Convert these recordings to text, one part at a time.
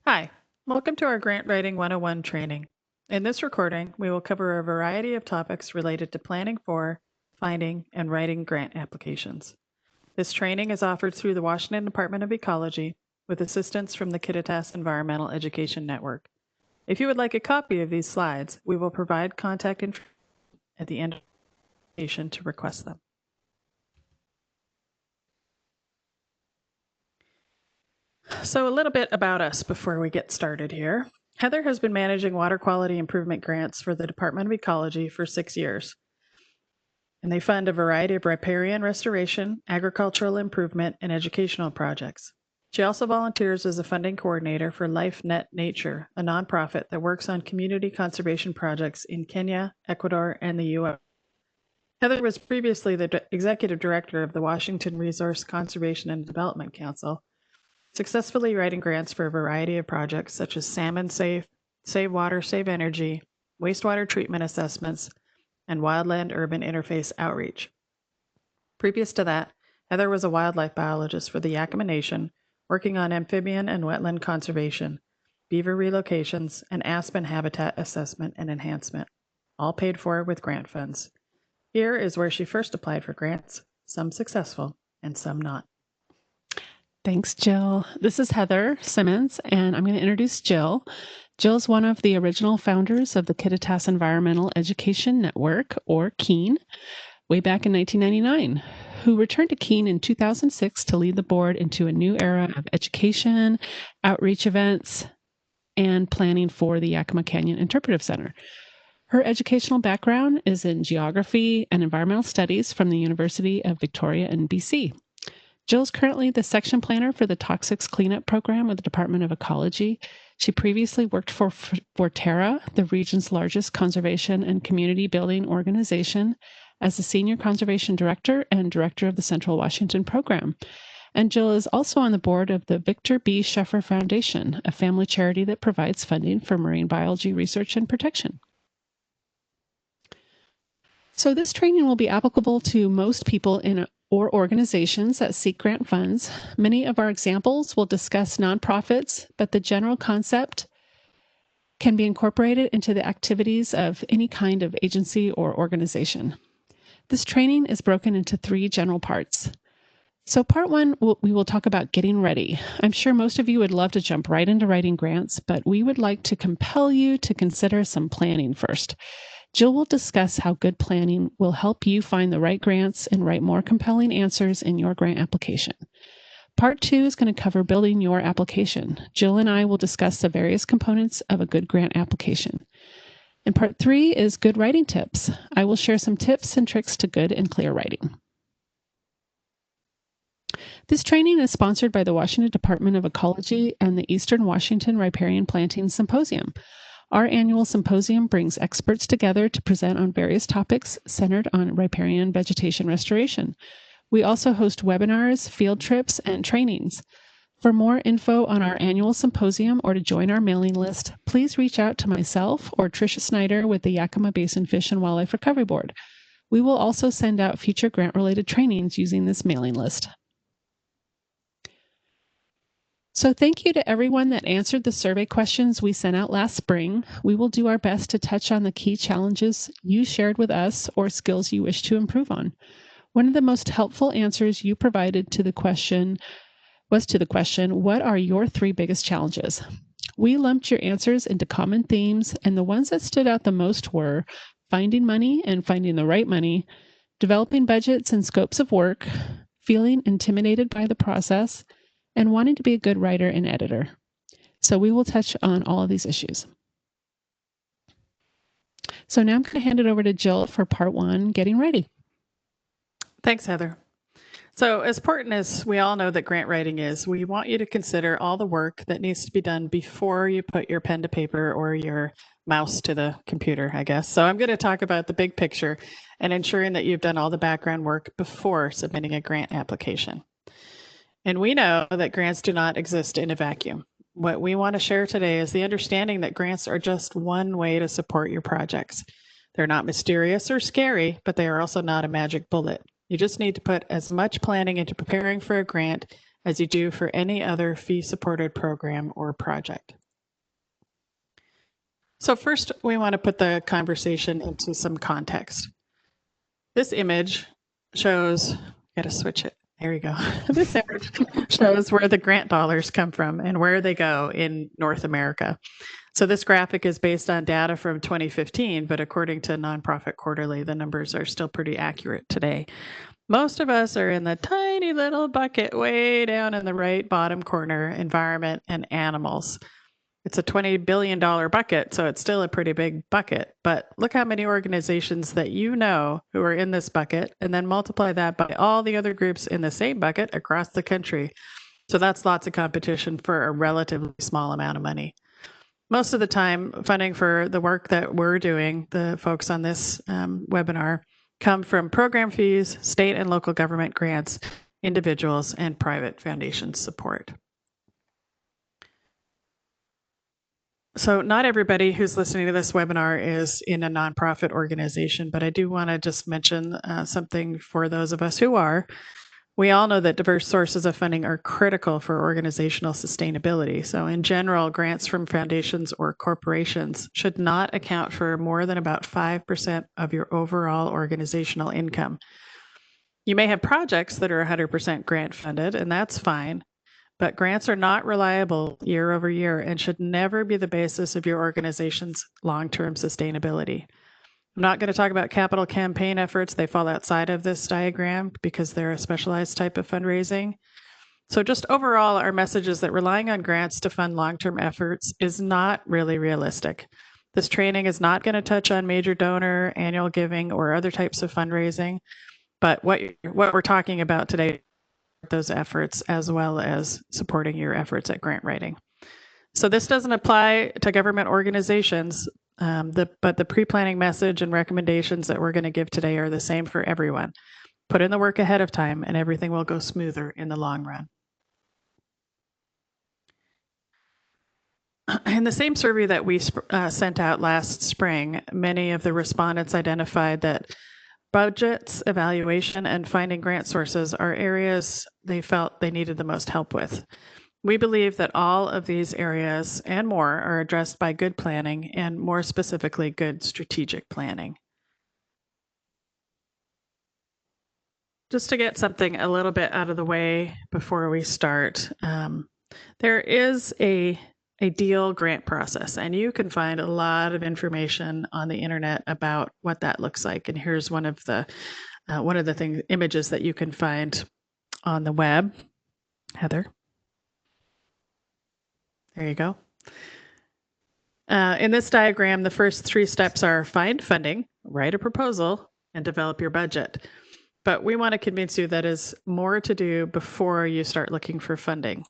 Hi, welcome to our Grant Writing 101 training. In this recording, we will cover a variety of topics related to planning for, finding, and writing grant applications. This training is offered through the Washington Department of Ecology with assistance from the Kittitas Environmental Education Network. If you would like a copy of these slides, we will provide contact information at the end of the presentation to request them. So a little bit about us before we get started here. Heather has been managing water quality improvement grants for the Department of Ecology for 6 years. And they fund a variety of riparian restoration, agricultural improvement, and educational projects. She also volunteers as a funding coordinator for LifeNet Nature, a nonprofit that works on community conservation projects in Kenya, Ecuador, and the U.S. Heather was previously the executive director of the Washington Resource Conservation and Development Council, successfully writing grants for a variety of projects such as Salmon Safe, Save Water, Save Energy, Wastewater Treatment assessments, and wildland urban interface outreach. Previous to that, Heather was a wildlife biologist for the Yakama Nation, working on amphibian and wetland conservation, beaver relocations, and aspen habitat assessment and enhancement, all paid for with grant funds. Here is where she first applied for grants, some successful and some not. Thanks, Jill. This is Heather Simmons, and I'm going to introduce Jill. Jill's one of the original founders of the Kittitas Environmental Education Network, or KEEN, way back in 1999, who returned to KEEN in 2006 to lead the board into a new era of education, outreach events, and planning for the Yakama Canyon Interpretive Center. Her educational background is in geography and environmental studies from the University of Victoria in BC. Jill's currently the section planner for the Toxics Cleanup Program with the Department of Ecology. She previously worked for Forterra, the region's largest conservation and community building organization, as the Senior Conservation Director and Director of the Central Washington Program. And Jill is also on the board of the Victor B. Scheffer Foundation, a family charity that provides funding for marine biology research and protection. So this training will be applicable to most people or organizations that seek grant funds. Many of our examples will discuss nonprofits, but the general concept can be incorporated into the activities of any kind of agency or organization. This training is broken into 3 general parts. So part 1, we will talk about getting ready. I'm sure most of you would love to jump right into writing grants, but we would like to compel you to consider some planning first. Jill will discuss how good planning will help you find the right grants and write more compelling answers in your grant application. Part 2 is going to cover building your application. Jill and I will discuss the various components of a good grant application. And part 3 is good writing tips. I will share some tips and tricks to good and clear writing. This training is sponsored by the Washington Department of Ecology and the Eastern Washington Riparian Planting Symposium. Our annual symposium brings experts together to present on various topics centered on riparian vegetation restoration. We also host webinars, field trips, and trainings. For more info on our annual symposium or to join our mailing list, please reach out to myself or Tricia Snyder with the Yakama Basin Fish and Wildlife Recovery Board. We will also send out future grant-related trainings using this mailing list. So thank you to everyone that answered the survey questions we sent out last spring. We will do our best to touch on the key challenges you shared with us or skills you wish to improve on. One of the most helpful answers you provided to the question was to the question, what are your 3 biggest challenges? We lumped your answers into common themes, and the ones that stood out the most were finding money and finding the right money, developing budgets and scopes of work, feeling intimidated by the process, and wanting to be a good writer and editor. So we will touch on all of these issues. So now I'm going to hand it over to Jill for part 1, getting ready. Thanks, Heather. So as important as we all know that grant writing is, we want you to consider all the work that needs to be done before you put your pen to paper or your mouse to the computer, I guess. So I'm going to talk about the big picture and ensuring that you've done all the background work before submitting a grant application. And we know that grants do not exist in a vacuum. What we want to share today is the understanding that grants are just one way to support your projects. They're not mysterious or scary, but they are also not a magic bullet. You just need to put as much planning into preparing for a grant as you do for any other fee-supported program or project. So first, we want to put the conversation into some context. This image shows, gotta switch it. There you go. This image shows where the grant dollars come from and where they go in North America. So this graphic is based on data from 2015, but according to Nonprofit Quarterly, the numbers are still pretty accurate today. Most of us are in the tiny little bucket way down in the right bottom corner, environment and animals. It's a $20 billion bucket, so it's still a pretty big bucket. But look how many organizations that you know who are in this bucket, and then multiply that by all the other groups in the same bucket across the country. So that's lots of competition for a relatively small amount of money. Most of the time, funding for the work that we're doing, the folks on this webinar, come from program fees, state and local government grants, individuals, and private foundation support. So not everybody who's listening to this webinar is in a nonprofit organization, but I do want to just mention something for those of us who are. We all know that diverse sources of funding are critical for organizational sustainability. So in general, grants from foundations or corporations should not account for more than about 5% of your overall organizational income. You may have projects that are 100% grant funded, and that's fine. But grants are not reliable year over year and should never be the basis of your organization's long-term sustainability. I'm not going to talk about capital campaign efforts. They fall outside of this diagram because they're a specialized type of fundraising. So just overall, our message is that relying on grants to fund long-term efforts is not really realistic. This training is not going to touch on major donor, annual giving, or other types of fundraising. But what we're talking about today, those efforts, as well as supporting your efforts at grant writing. So this doesn't apply to government organizations, but the pre-planning message and recommendations that we're going to give today are the same for everyone. Put in the work ahead of time and everything will go smoother in the long run. In the same survey that we sent out last spring, many of the respondents identified that budgets, evaluation, and finding grant sources are areas they felt they needed the most help with. We believe that all of these areas and more are addressed by good planning and more specifically, good strategic planning. Just to get something a little bit out of the way before we start, there is a deal grant process, and you can find a lot of information on the internet about what that looks like. And here's one of the images that you can find on the web. Heather, there you go. In this diagram, the first 3 steps are find funding, write a proposal, and develop your budget. But we want to convince you that is more to do before you start looking for funding.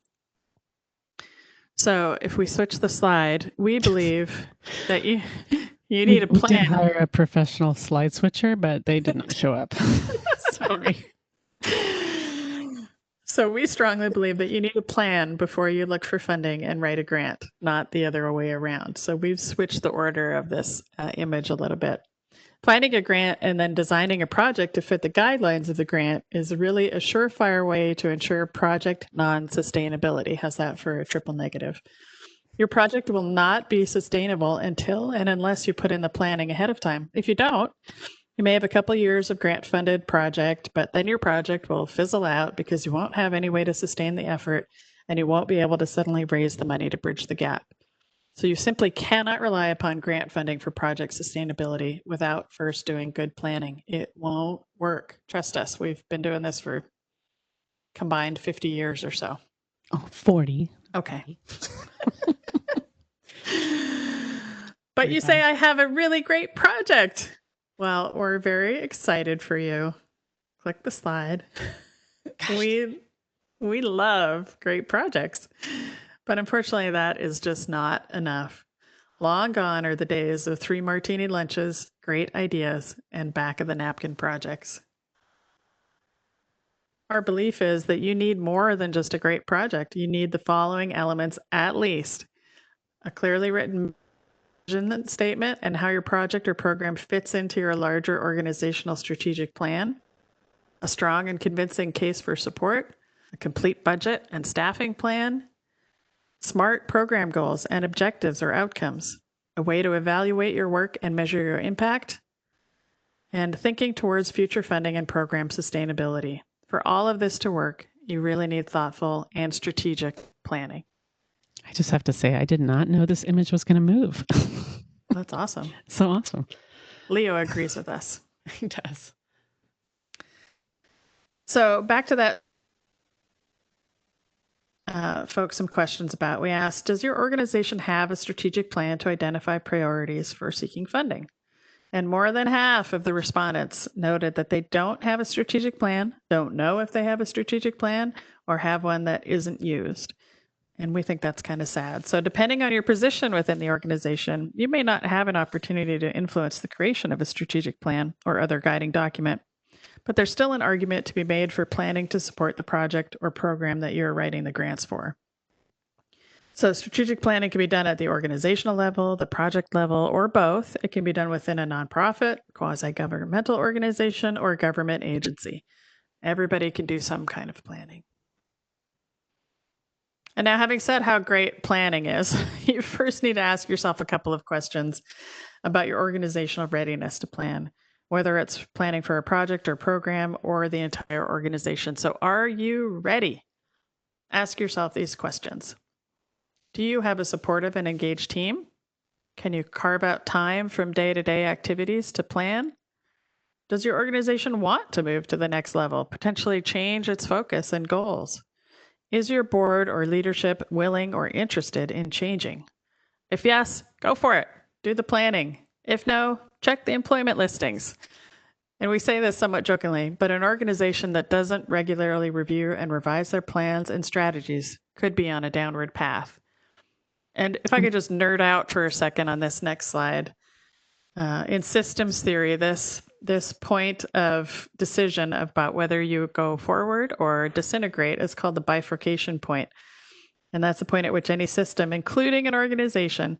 So if we switch the slide, we believe that you need a plan. We did hire a professional slide switcher, but they did not show up. Sorry. So we strongly believe that you need a plan before you look for funding and write a grant, not the other way around. So we've switched the order of this image a little bit. Finding a grant and then designing a project to fit the guidelines of the grant is really a surefire way to ensure project non-sustainability. How's that for a triple negative? Your project will not be sustainable until and unless you put in the planning ahead of time. If you don't, you may have a couple years of grant-funded project, but then your project will fizzle out because you won't have any way to sustain the effort and you won't be able to suddenly raise the money to bridge the gap. So you simply cannot rely upon grant funding for project sustainability without first doing good planning. It won't work. Trust us. We've been doing this for combined 50 years or so. Oh, 40. Okay. But you say, I have a really great project. Well, we're very excited for you. Click the slide. We love great projects. But unfortunately, that is just not enough. Long gone are the days of 3 martini lunches, great ideas, and back of the napkin projects. Our belief is that you need more than just a great project. You need the following elements at least: a clearly written vision statement and how your project or program fits into your larger organizational strategic plan, a strong and convincing case for support, a complete budget and staffing plan, SMART program goals and objectives or outcomes, a way to evaluate your work and measure your impact, and thinking towards future funding and program sustainability. For all of this to work, you really need thoughtful and strategic planning. I just have to say, I did not know this image was going to move. That's awesome. So awesome. Leo agrees with us. He does. So back to that, folks, some questions about. We asked, does your organization have a strategic plan to identify priorities for seeking funding? And more than half of the respondents noted that they don't have a strategic plan, don't know if they have a strategic plan, or have one that isn't used. And we think that's kind of sad. So depending on your position within the organization, you may not have an opportunity to influence the creation of a strategic plan or other guiding document, but there's still an argument to be made for planning to support the project or program that you're writing the grants for. So strategic planning can be done at the organizational level, the project level, or both. It can be done within a nonprofit, quasi-governmental organization, or government agency. Everybody can do some kind of planning. And now, having said how great planning is, you first need to ask yourself a couple of questions about your organizational readiness to plan, whether it's planning for a project or program or the entire organization. So are you ready? Ask yourself these questions. Do you have a supportive and engaged team? Can you carve out time from day-to-day activities to plan? Does your organization want to move to the next level, potentially change its focus and goals? Is your board or leadership willing or interested in changing? If yes, go for it. Do the planning. If no, check the employment listings. And we say this somewhat jokingly, but an organization that doesn't regularly review and revise their plans and strategies could be on a downward path. And if I could just nerd out for a second on this next slide. In systems theory, this point of decision about whether you go forward or disintegrate is called the bifurcation point. And that's the point at which any system, including an organization,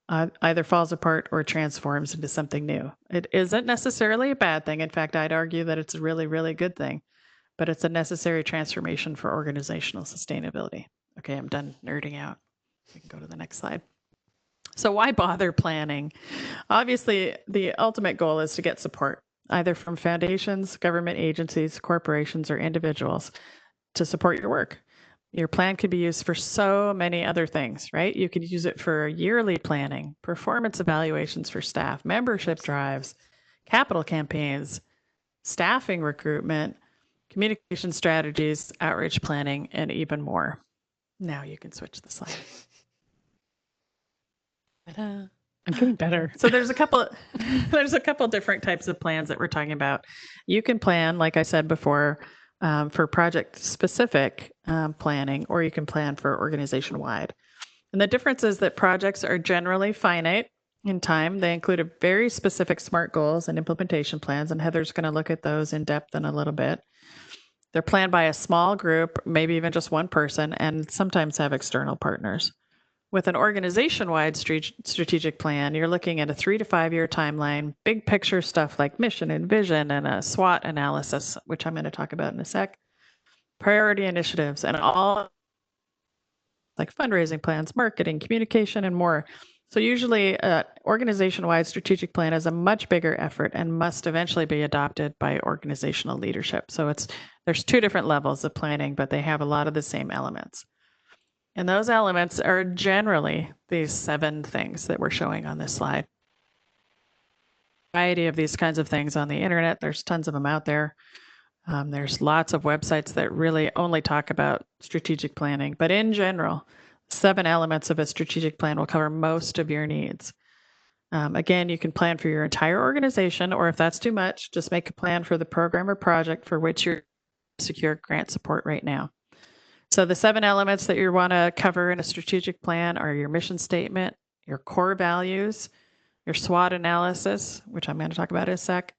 either falls apart or transforms into something new. It isn't necessarily a bad thing. In fact, I'd argue that it's a really, really good thing, but it's a necessary transformation for organizational sustainability. Okay, I'm done nerding out. We can go to the next slide. So why bother planning? Obviously, the ultimate goal is to get support, either from foundations, government agencies, corporations, or individuals to support your work. Your plan could be used for so many other things, right? You could use it for yearly planning, performance evaluations for staff, membership drives, capital campaigns, staffing recruitment, communication strategies, outreach planning, and even more. Now you can switch the slide. I'm getting better. So there's a couple different types of plans that we're talking about. You can plan, like I said before, for project specific planning, or you can plan for organization wide. And the difference is that projects are generally finite in time. They include a very specific SMART goals and implementation plans, and Heather's going to look at those in depth in a little bit. They're planned by a small group, maybe even just one person, and sometimes have external partners. With an organization-wide strategic plan, you're looking at a 3 to 5 year timeline, big picture stuff like mission and vision, and a SWOT analysis, which I'm going to talk about in a sec, priority initiatives, and all like fundraising plans, marketing, communication, and more. So usually an organization-wide strategic plan is a much bigger effort and must eventually be adopted by organizational leadership. So there's 2 different levels of planning, but they have a lot of the same elements. And those elements are generally these 7 things that we're showing on this slide. A variety of these kinds of things on the internet. There's tons of them out there. There's lots of websites that really only talk about strategic planning. But in general, 7 elements of a strategic plan will cover most of your needs. Again, you can plan for your entire organization, or if that's too much, just make a plan for the program or project for which you're secure grant support right now. So the 7 elements that you want to cover in a strategic plan are your mission statement, your core values, your SWOT analysis, which I'm going to talk about in a sec,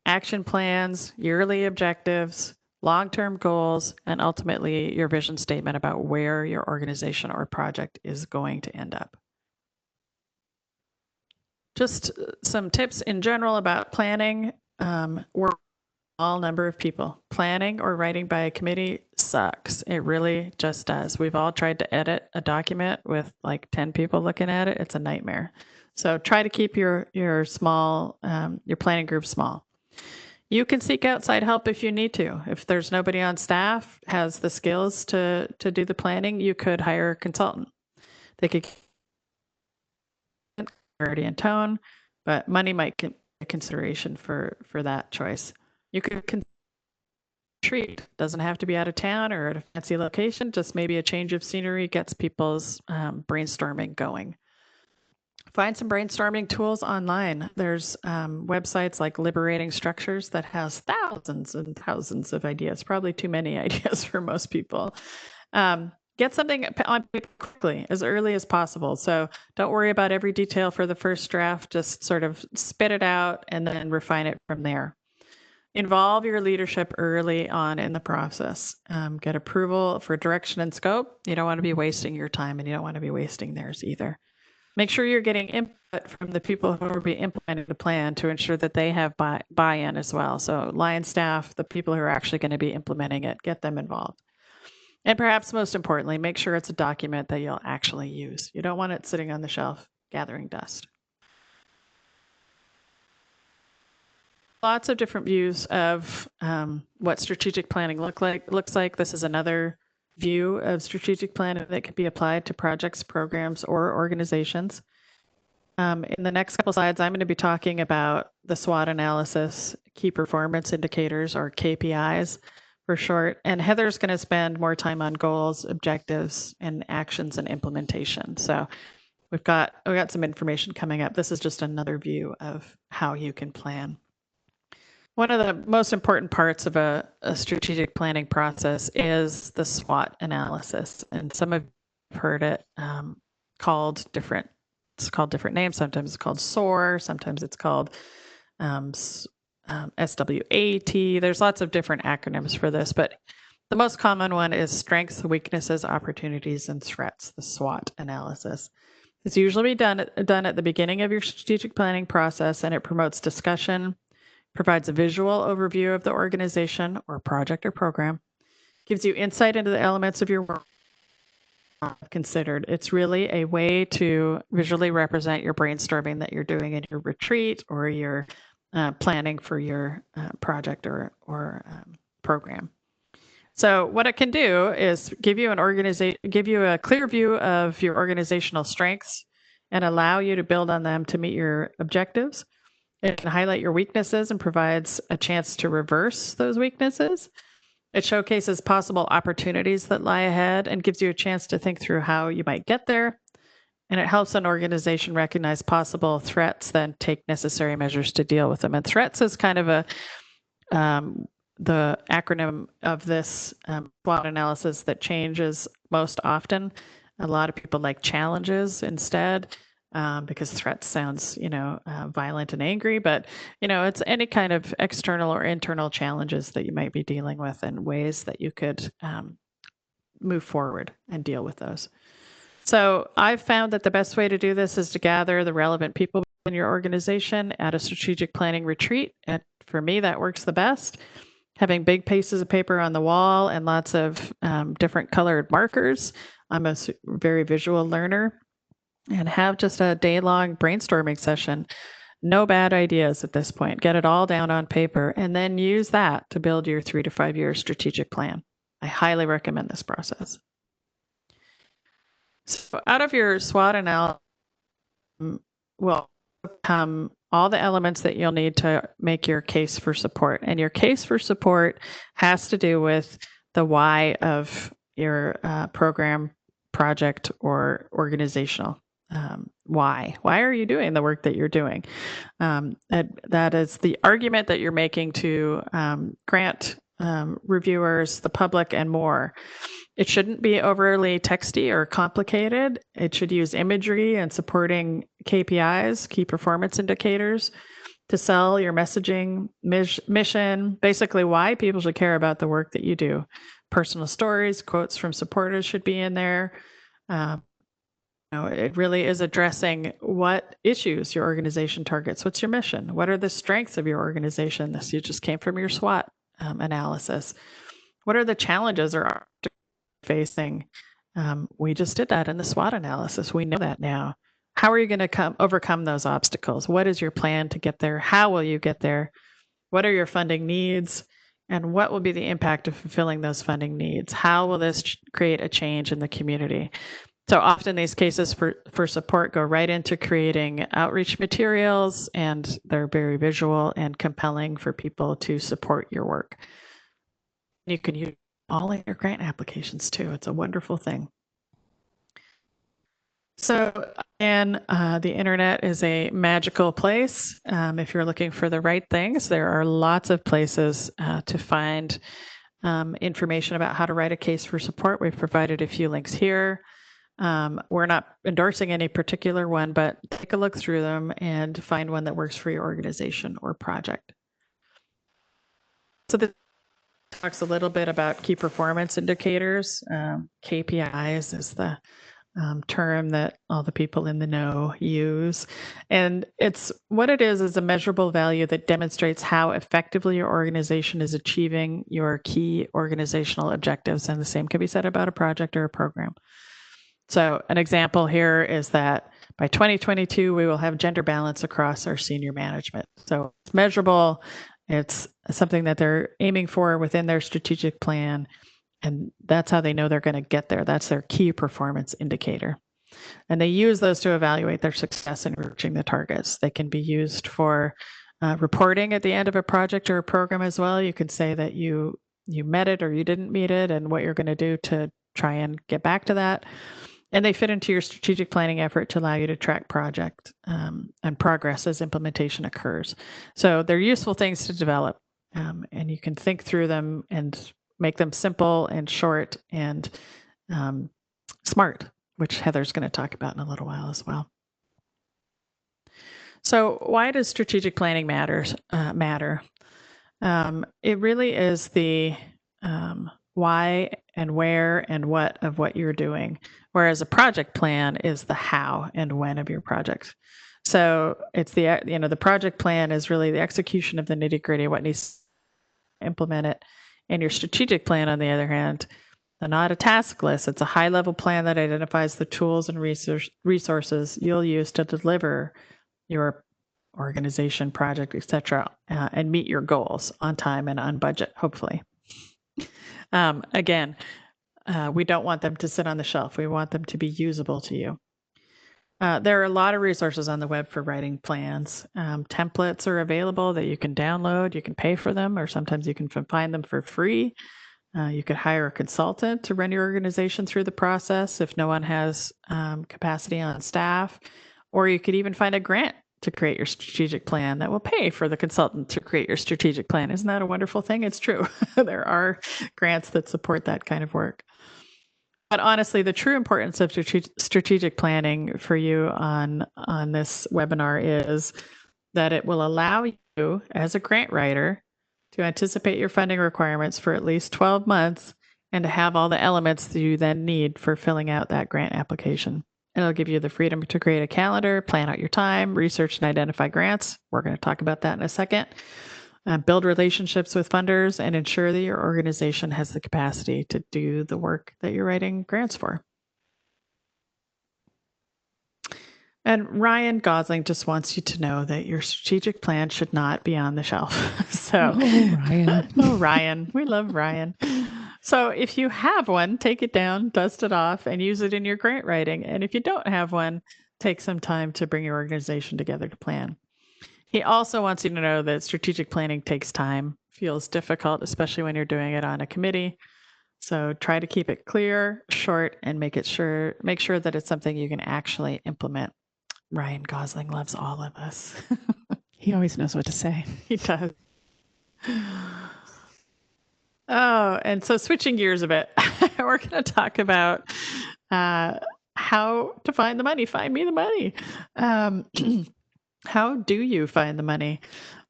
action plans, yearly objectives, long-term goals, and ultimately your vision statement about where your organization or project is going to end up. Just some tips in general about planning. small number of people. Planning or writing by a committee sucks. It really just does. We've all tried to edit a document with like 10 people looking at it. It's a nightmare. So try to keep your small, your planning group small. You can seek outside help if you need to. If there's nobody on staff has the skills to do the planning, you could hire a consultant. They could clarity and tone, but money might be a consideration for that choice. You could retreat. Doesn't have to be out of town or at a fancy location. Just maybe a change of scenery gets people's brainstorming going. Find some brainstorming tools online. There's websites like Liberating Structures that has thousands and thousands of ideas, probably too many ideas for most people. Get something on paper quickly, as early as possible. So don't worry about every detail for the first draft. Just sort of spit it out and then refine it from there. Involve your leadership early on in the process. Get approval for direction and scope. You don't want to be wasting your time, and you don't want to be wasting theirs either. Make sure you're getting input from the people who will be implementing the plan to ensure that they have buy-in as well. So line staff, the people who are actually going to be implementing it, get them involved. And perhaps most importantly, make sure it's a document that you'll actually use. You don't want it sitting on the shelf gathering dust. Lots of different views of what strategic planning looks like. This is another view of strategic planning that can be applied to projects, programs, or organizations. In the next couple slides, I'm going to be talking about the SWOT analysis, key performance indicators, or KPIs for short, and Heather's going to spend more time on goals, objectives, and actions and implementation. So we've got some information coming up. This is just another view of how you can plan. One of the most important parts of a strategic planning process is the SWOT analysis. And some of you have heard it called different names. Sometimes it's called SOAR, sometimes it's called SWAT. There's lots of different acronyms for this, but the most common one is strengths, weaknesses, opportunities, and threats, the SWOT analysis. It's usually done at the beginning of your strategic planning process, and it promotes discussion, provides a visual overview of the organization or project or program, gives you insight into the elements of your work considered. It's really a way to visually represent your brainstorming that you're doing in your retreat or your planning for your project or program. So what it can do is give you a clear view of your organizational strengths and allow you to build on them to meet your objectives. It can highlight your weaknesses and provides a chance to reverse those weaknesses. It showcases possible opportunities that lie ahead and gives you a chance to think through how you might get there. And it helps an organization recognize possible threats, then take necessary measures to deal with them. And threats is kind of the acronym of this SWOT analysis that changes most often. A lot of people like challenges instead. Because threats sounds, violent and angry, but, it's any kind of external or internal challenges that you might be dealing with and ways that you could move forward and deal with those. So I've found that the best way to do this is to gather the relevant people in your organization at a strategic planning retreat. And for me, that works the best. Having big pieces of paper on the wall and lots of different colored markers. I'm a very visual learner. And have just a day-long brainstorming session. No bad ideas at this point. Get it all down on paper and then use that to build your 3 to 5 year strategic plan. I highly recommend this process. So out of your SWOT analysis will come all the elements that you'll need to make your case for support. And your case for support has to do with the why of your program, project, or organizational. Why are you doing the work that you're doing? That is the argument that you're making to grant reviewers, the public, and more. It shouldn't be overly texty or complicated. It should use imagery and supporting KPIs, key performance indicators, to sell your messaging, mission, basically why people should care about the work that you do. Personal stories, quotes from supporters should be in there. It really is addressing what issues your organization targets. What's your mission? What are the strengths of your organization? This you just came from your SWOT analysis. What are the challenges or facing? We just did that in the SWOT analysis. We know that now. How are you going to overcome those obstacles? What is your plan to get there? How will you get there? What are your funding needs? And what will be the impact of fulfilling those funding needs? How will this create a change in the community? So often these cases for support go right into creating outreach materials, and they're very visual and compelling for people to support your work. You can use all in your grant applications too. It's a wonderful thing. So, again, the internet is a magical place. If you're looking for the right things, there are lots of places to find information about how to write a case for support. We've provided a few links here. We're not endorsing any particular one, but take a look through them and find one that works for your organization or project. So this talks a little bit about key performance indicators. KPIs is the term that all the people in the know use. And it's what it is a measurable value that demonstrates how effectively your organization is achieving your key organizational objectives. And the same can be said about a project or a program. So an example here is that by 2022, we will have gender balance across our senior management. So it's measurable. It's something that they're aiming for within their strategic plan. And that's how they know they're going to get there. That's their key performance indicator. And they use those to evaluate their success in reaching the targets. They can be used for reporting at the end of a project or a program as well. You could say that you met it or you didn't meet it and what you're going to do to try and get back to that. And they fit into your strategic planning effort to allow you to track project and progress as implementation occurs. So they're useful things to develop, and you can think through them and make them simple and short and smart, which Heather's going to talk about in a little while as well. So why does strategic planning matter? It really is the why and where and what of what you're doing, whereas a project plan is the how and when of your project. So it's the project plan is really the execution of the nitty-gritty, what needs to implement it. And your strategic plan, on the other hand, they're not a task list. It's a high-level plan that identifies the tools and resources you'll use to deliver your organization, project, etc., and meet your goals on time and on budget, hopefully. Again, we don't want them to sit on the shelf. We want them to be usable to you. There are a lot of resources on the web for writing plans. Templates are available that you can download. You can pay for them, or sometimes you can find them for free. You could hire a consultant to run your organization through the process if no one has capacity on staff, or you could even find a grant to create your strategic plan that will pay for the consultant to create your strategic plan. Isn't that a wonderful thing? It's true. There are grants that support that kind of work. But honestly, the true importance of strategic planning for you on this webinar is that it will allow you as a grant writer to anticipate your funding requirements for at least 12 months and to have all the elements that you then need for filling out that grant application. And it'll give you the freedom to create a calendar, plan out your time, research and identify grants. We're going to talk about that in a second. Build relationships with funders and ensure that your organization has the capacity to do the work that you're writing grants for. And Ryan Gosling just wants you to know that your strategic plan should not be on the shelf. So, Ryan. Oh, Ryan. We love Ryan. So if you have one, take it down, dust it off, and use it in your grant writing. And if you don't have one, take some time to bring your organization together to plan. He also wants you to know that strategic planning takes time, feels difficult, especially when you're doing it on a committee. So try to keep it clear, short, and make sure that it's something you can actually implement. Ryan Gosling loves all of us. He always knows what to say. He does. Oh, and so switching gears a bit, we're going to talk about how to find the money. Find me the money. How do you find the money?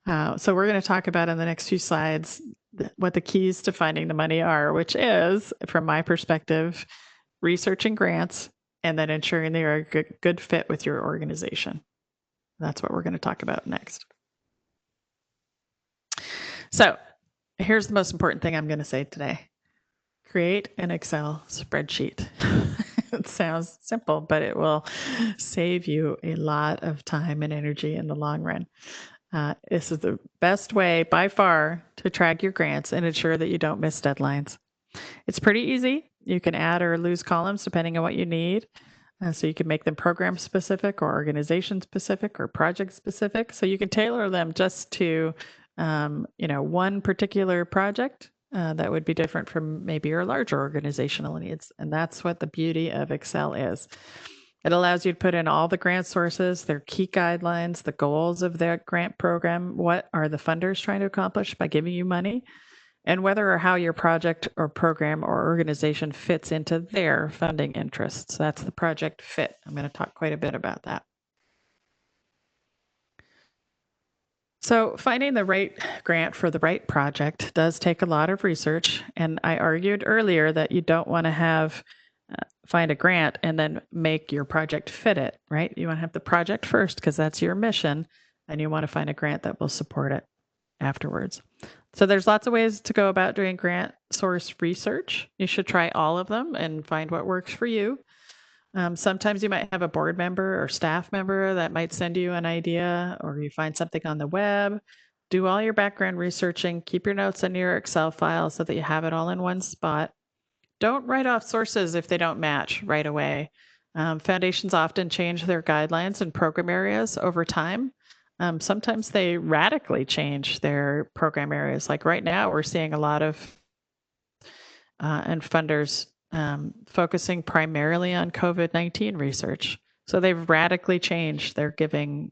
So we're going to talk about in the next few slides what the keys to finding the money are, which is, from my perspective, researching grants and then ensuring they are a good fit with your organization. That's what we're going to talk about next. So here's the most important thing I'm going to say today. Create an Excel spreadsheet. It sounds simple, but it will save you a lot of time and energy in the long run. This is the best way by far to track your grants and ensure that you don't miss deadlines. It's pretty easy. You can add or lose columns depending on what you need. So you can make them program specific or organization specific or project specific. So you can tailor them just to, one particular project that would be different from maybe your larger organizational needs. And that's what the beauty of Excel is. It allows you to put in all the grant sources, their key guidelines, the goals of their grant program. What are the funders trying to accomplish by giving you money? And whether or how your project or program or organization fits into their funding interests. That's the project fit. I'm going to talk quite a bit about that. So finding the right grant for the right project does take a lot of research. And I argued earlier that you don't want to find a grant and then make your project fit it, right? You want to have the project first because that's your mission, and you want to find a grant that will support it afterwards. So there's lots of ways to go about doing grant source research. You should try all of them and find what works for you. Sometimes you might have a board member or staff member that might send you an idea, or you find something on the web. Do all your background researching, keep your notes in your Excel file so that you have it all in one spot. Don't write off sources if they don't match right away. Foundations often change their guidelines and program areas over time. Sometimes they radically change their program areas. Like right now, we're seeing a lot of and funders focusing primarily on COVID-19 research. So they've radically changed their giving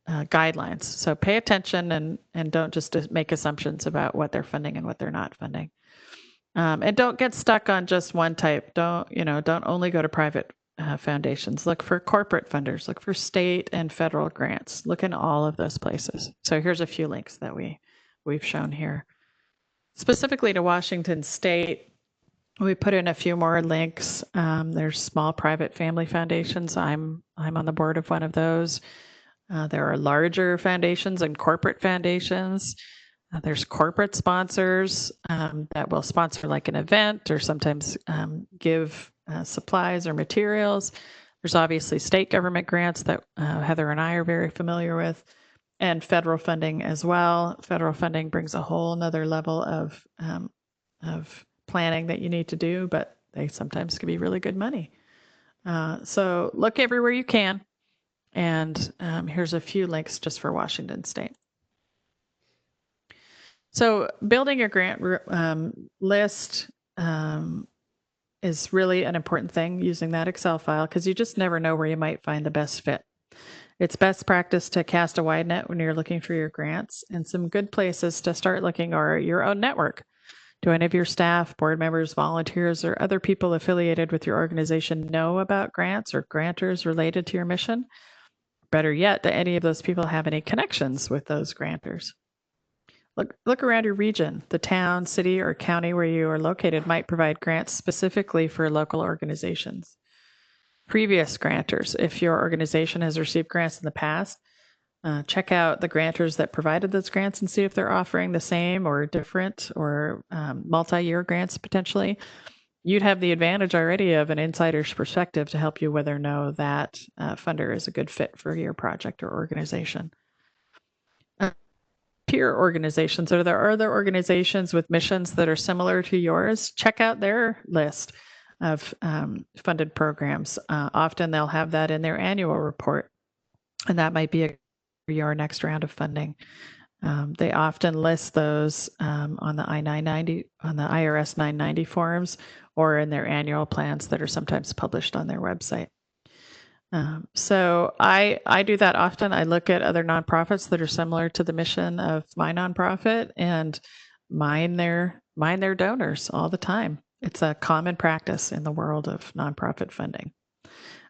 guidelines. So pay attention and don't just make assumptions about what they're funding and what they're not funding. And don't get stuck on just one type. Don't only go to private foundations. Look for corporate funders. Look for state and federal grants. Look in all of those places. So here's a few links that we've shown here. Specifically to Washington State, we put in a few more links. There's small private family foundations. I'm on the board of one of those. There are larger foundations and corporate foundations. There's corporate sponsors that will sponsor like an event or sometimes give supplies or materials. There's obviously state government grants that Heather and I are very familiar with, and federal funding as well. Federal funding brings a whole nother level of planning that you need to do, but they sometimes can be really good money. So look everywhere you can. And here's a few links just for Washington State. So building your grant list is really an important thing using that Excel file because you just never know where you might find the best fit. It's best practice to cast a wide net when you're looking for your grants, and some good places to start looking are your own network. Do any of your staff, board members, volunteers, or other people affiliated with your organization know about grants or grantors related to your mission? Better yet, do any of those people have any connections with those grantors? Look around your region. The town, city, or county where you are located might provide grants specifically for local organizations. Previous grantors, if your organization has received grants in the past, check out the grantors that provided those grants and see if they're offering the same or different or multi-year grants potentially. You'd have the advantage already of an insider's perspective to help you whether or no that funder is a good fit for your project or organization. Peer organizations, or there are other organizations with missions that are similar to yours, check out their list of funded programs. Often they'll have that in their annual report, and that might be your next round of funding. They often list those on the I-990, on the IRS 990 forms, or in their annual plans that are sometimes published on their website. So I do that often. I look at other nonprofits that are similar to the mission of my nonprofit and mine their donors all the time. It's a common practice in the world of nonprofit funding.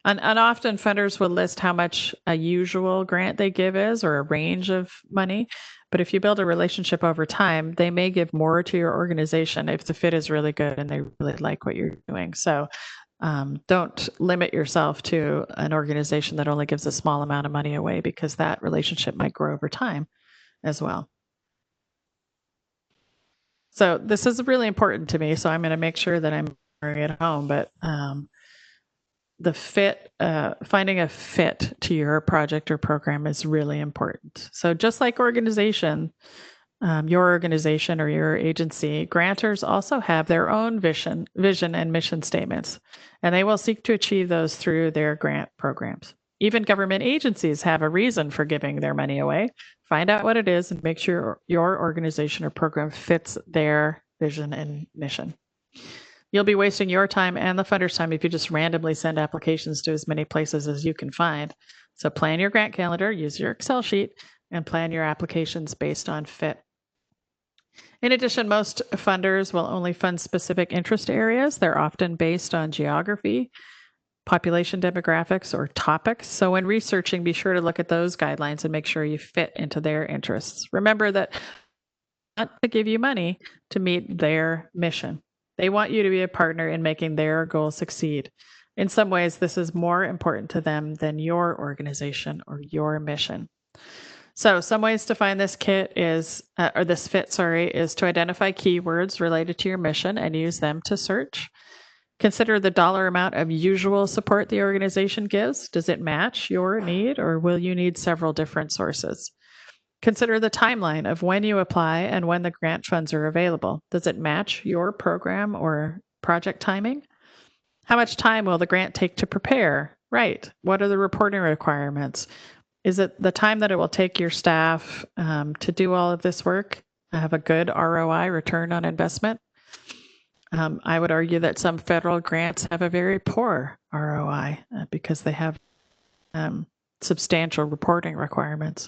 And often funders will list how much a usual grant they give is, or a range of money. But if you build a relationship over time, they may give more to your organization if the fit is really good and they really like what you're doing. So don't limit yourself to an organization that only gives a small amount of money away, because that relationship might grow over time as well. So this is really important to me. So I'm going to make sure that I'm at home, but the fit, finding a fit to your project or program is really important. So just like organization, your organization or your agency, grantors also have their own vision and mission statements, and they will seek to achieve those through their grant programs. Even government agencies have a reason for giving their money away. Find out what it is and make sure your organization or program fits their vision and mission. You'll be wasting your time and the funder's time if you just randomly send applications to as many places as you can find. So plan your grant calendar, use your Excel sheet, and plan your applications based on fit. In addition, most funders will only fund specific interest areas. They're often based on geography, population demographics, or topics. So when researching, be sure to look at those guidelines and make sure you fit into their interests. Remember that not to give you money to meet their mission. They want you to be a partner in making their goals succeed. In some ways, this is more important to them than your organization or your mission. So some ways to find this kit is, or this fit, is to identify keywords related to your mission and use them to search. Consider the dollar amount of usual support the organization gives. Does it match your need, or will you need several different sources? Consider the timeline of when you apply and when the grant funds are available. Does it match your program or project timing? How much time will the grant take to prepare? Right. What are the reporting requirements? Is it the time that it will take your staff to do all of this work, have a good ROI, return on investment? I would argue that some federal grants have a very poor ROI because they have substantial reporting requirements.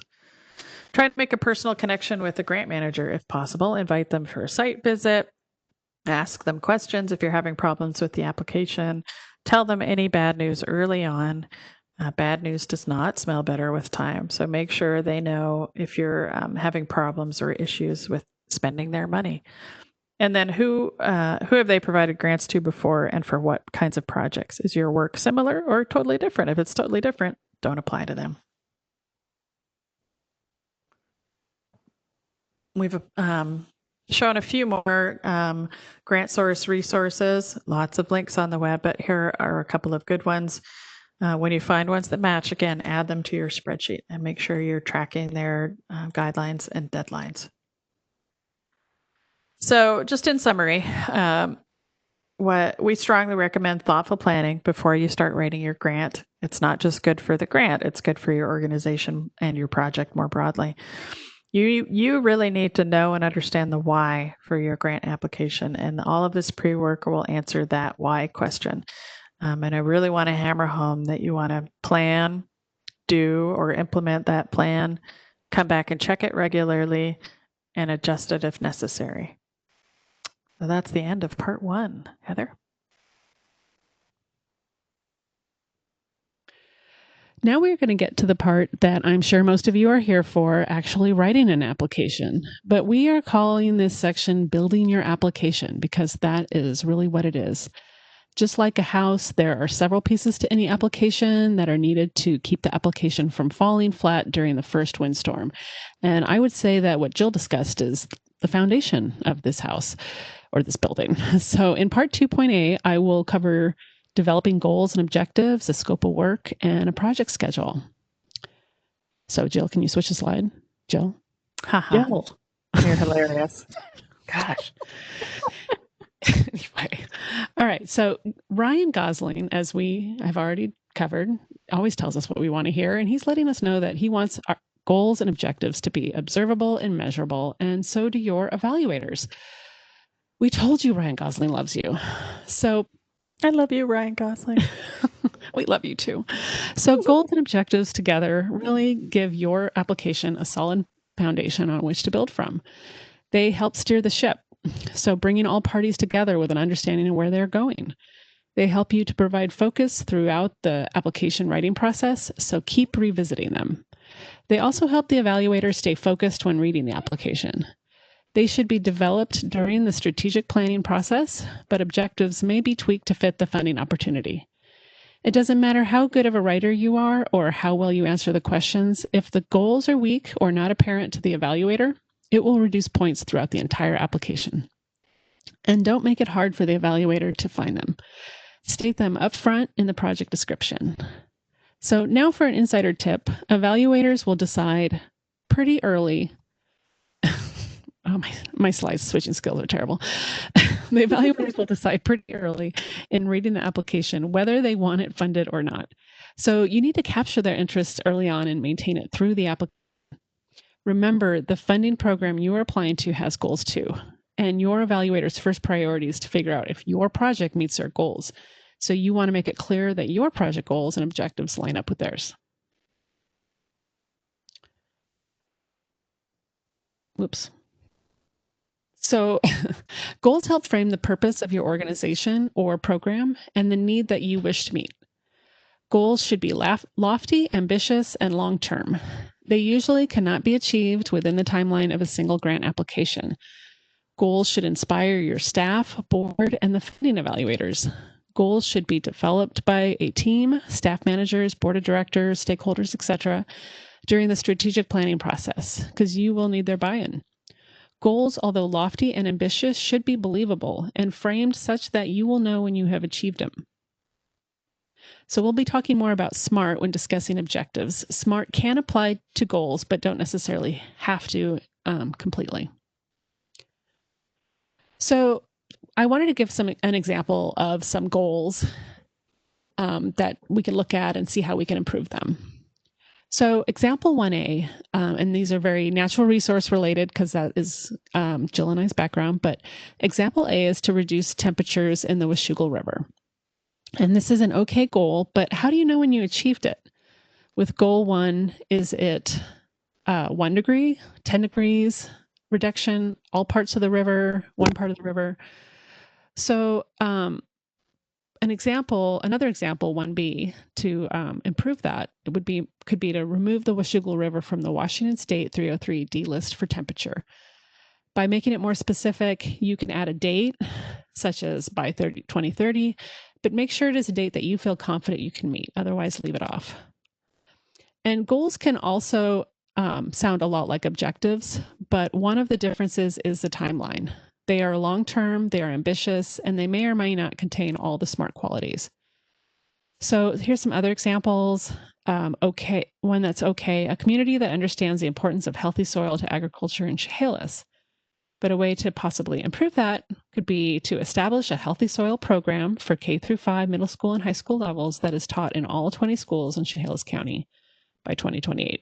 Try to make a personal connection with the grant manager if possible. Invite them for a site visit. Ask them questions if you're having problems with the application. Tell them any bad news early on. Bad news does not smell better with time. So make sure they know if you're having problems or issues with spending their money. And then who have they provided grants to before and for what kinds of projects? Is your work similar or totally different? If it's totally different, don't apply to them. We've shown a few more grant source resources, lots of links on the web, but here are a couple of good ones. When you find ones that match, again, add them to your spreadsheet and make sure you're tracking their guidelines and deadlines. So just in summary, what we strongly recommend thoughtful planning before you start writing your grant. It's not just good for the grant, it's good for your organization and your project more broadly. You really need to know and understand the why for your grant application, and all of this pre-work will answer that why question. And I really want to hammer home that you want to plan, do, or implement that plan, come back and check it regularly, and adjust it if necessary. So that's the end of part 1. Heather? Now we're going to get to the part that I'm sure most of you are here for, actually writing an application. But we are calling this section Building Your Application because that is really what it is. Just like a house, there are several pieces to any application that are needed to keep the application from falling flat during the first windstorm. And I would say that what Jill discussed is the foundation of this house or this building. So in part 2.A, I will cover developing goals and objectives, a scope of work, and a project schedule. So Jill, can you switch the slide? Jill? Jill. You're hilarious. Gosh. Anyway. All right. So Ryan Gosling, as I've already covered, always tells us what we want to hear. And he's letting us know that he wants our goals and objectives to be observable and measurable. And so do your evaluators. We told you Ryan Gosling loves you. So I love you, Ryan Gosling. We love you too. So goals and objectives together really give your application a solid foundation on which to build from. They help steer the ship. So bringing all parties together with an understanding of where they're going. They help you to provide focus throughout the application writing process, so keep revisiting them. They also help the evaluator stay focused when reading the application. They should be developed during the strategic planning process, but objectives may be tweaked to fit the funding opportunity. It doesn't matter how good of a writer you are or how well you answer the questions. If the goals are weak or not apparent to the evaluator, it will reduce points throughout the entire application. And don't make it hard for the evaluator to find them. State them up front in the project description. So now for an insider tip, evaluators will decide pretty early. Oh, my slides switching skills are terrible. The evaluators will decide pretty early in reading the application whether they want it funded or not. So you need to capture their interest early on and maintain it through the application. Remember, the funding program you are applying to has goals too, and your evaluator's first priority is to figure out if your project meets their goals. So you want to make it clear that your project goals and objectives line up with theirs. Whoops. So goals help frame the purpose of your organization or program and the need that you wish to meet. Goals should be lofty, ambitious, and long-term. They usually cannot be achieved within the timeline of a single grant application. Goals should inspire your staff, board, and the funding evaluators. Goals should be developed by a team, staff managers, board of directors, stakeholders, etc., during the strategic planning process, because you will need their buy-in. Goals, although lofty and ambitious, should be believable and framed such that you will know when you have achieved them. So we'll be talking more about SMART when discussing objectives. SMART can apply to goals, but don't necessarily have to completely. So I wanted to give an example of some goals that we can look at and see how we can improve them. So example 1A, and these are very natural resource related because that is Jill and I's background, but example A is to reduce temperatures in the Washougal River. And this is an okay goal, but how do you know when you achieved it? With goal 1, is it 1 degree, 10 degrees reduction, all parts of the river, one part of the river? So another example, 1B, to improve that, could be to remove the Washougal River from the Washington State 303D list for temperature. By making it more specific, you can add a date, such as by 2030, but make sure it is a date that you feel confident you can meet. Otherwise, leave it off. And goals can also sound a lot like objectives, but one of the differences is the timeline. They are long-term, they are ambitious, and they may or may not contain all the SMART qualities. So here's some other examples. One that's okay, a community that understands the importance of healthy soil to agriculture in Chehalis. But a way to possibly improve that could be to establish a healthy soil program for K through 5 middle school and high school levels that is taught in all 20 schools in Chehalis County by 2028.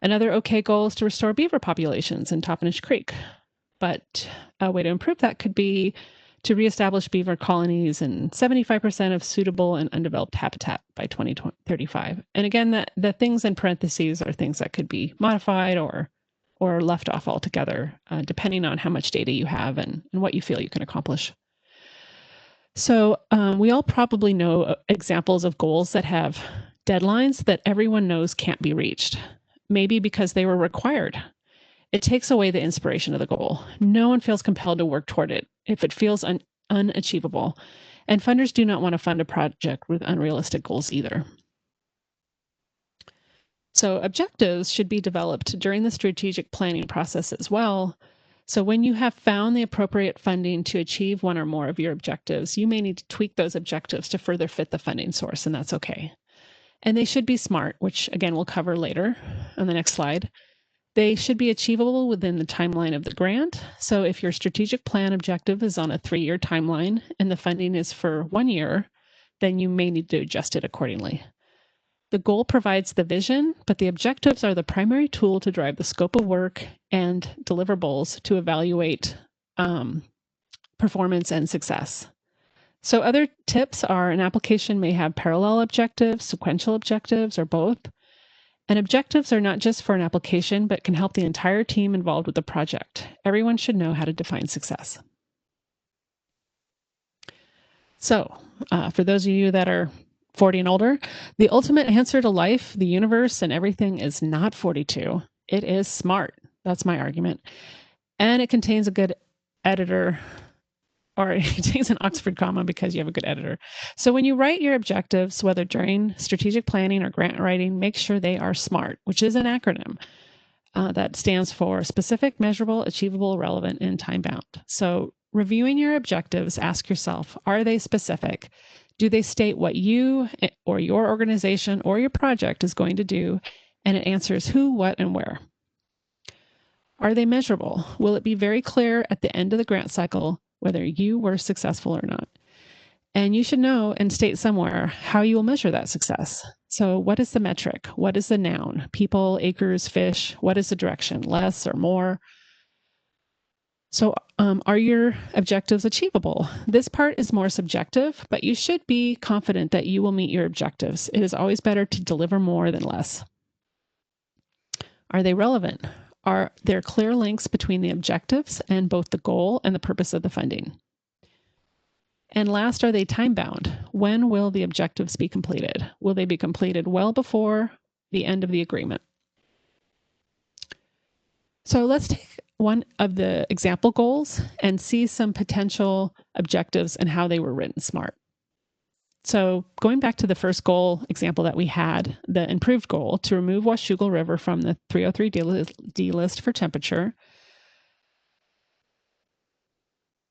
Another okay goal is to restore beaver populations in Toppenish Creek. But a way to improve that could be to reestablish beaver colonies in 75% of suitable and undeveloped habitat by 2035. And again, the things in parentheses are things that could be modified or left off altogether, depending on how much data you have and what you feel you can accomplish. So we all probably know examples of goals that have deadlines that everyone knows can't be reached, maybe because they were required. It takes away the inspiration of the goal. No one feels compelled to work toward it if it feels unachievable. And funders do not want to fund a project with unrealistic goals either. So objectives should be developed during the strategic planning process as well. So when you have found the appropriate funding to achieve one or more of your objectives, you may need to tweak those objectives to further fit the funding source, and that's okay. And they should be SMART, which again, we'll cover later on the next slide. They should be achievable within the timeline of the grant. So if your strategic plan objective is on a 3-year timeline and the funding is for 1 year, then you may need to adjust it accordingly. The goal provides the vision, but the objectives are the primary tool to drive the scope of work and deliverables to evaluate performance and success. So other tips are an application may have parallel objectives, sequential objectives, or both. And objectives are not just for an application, but can help the entire team involved with the project. Everyone should know how to define success. So for those of you that are 40 and older, the ultimate answer to life, the universe, and everything is not 42. It is SMART. That's my argument. And it contains a good editor, or it contains an Oxford comma because you have a good editor. So when you write your objectives, whether during strategic planning or grant writing, make sure they are SMART, which is an acronym. That stands for specific, measurable, achievable, relevant, and time-bound. So reviewing your objectives, ask yourself, are they specific? Do they state what you or your organization or your project is going to do? And it answers who, what, and where. Are they measurable? Will it be very clear at the end of the grant cycle whether you were successful or not? And you should know and state somewhere how you will measure that success. So what is the metric? What is the noun? People, acres, fish? What is the direction? Less or more? So are your objectives achievable? This part is more subjective, but you should be confident that you will meet your objectives. It is always better to deliver more than less. Are they relevant? Are there clear links between the objectives and both the goal and the purpose of the funding? And last, are they time-bound? When will the objectives be completed? Will they be completed well before the end of the agreement? So let's take one of the example goals and see some potential objectives and how they were written smart. So going back to the first goal example that we had, the improved goal to remove Washougal River from the 303D list for temperature.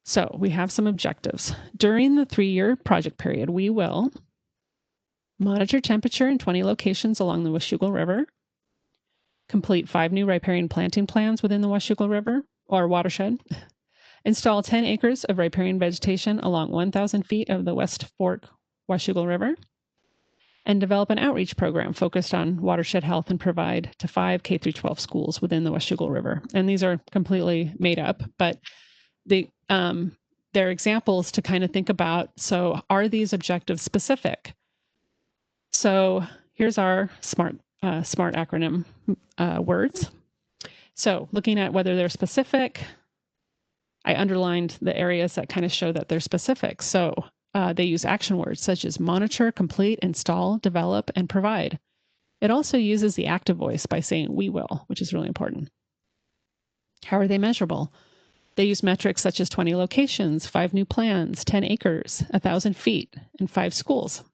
So we have some objectives. During the 3-year project period, we will monitor temperature in 20 locations along the Washougal River, complete 5 new riparian planting plans within the Washougal River or watershed, install 10 acres of riparian vegetation along 1,000 feet of the West Fork Washougal River, and develop an outreach program focused on watershed health and provide to 5 K-12 schools within the Washougal River. And these are completely made up, but they're examples to kind of think about. So are these objectives specific? So here's our SMART acronym words. So looking at whether they're specific, I underlined the areas that kind of show that they're specific. So they use action words such as monitor, complete, install, develop, and provide. It also uses the active voice by saying we will, which is really important. How are they measurable? They use metrics such as 20 locations, 5 new plans, 10 acres, 1,000 feet, and 5 schools.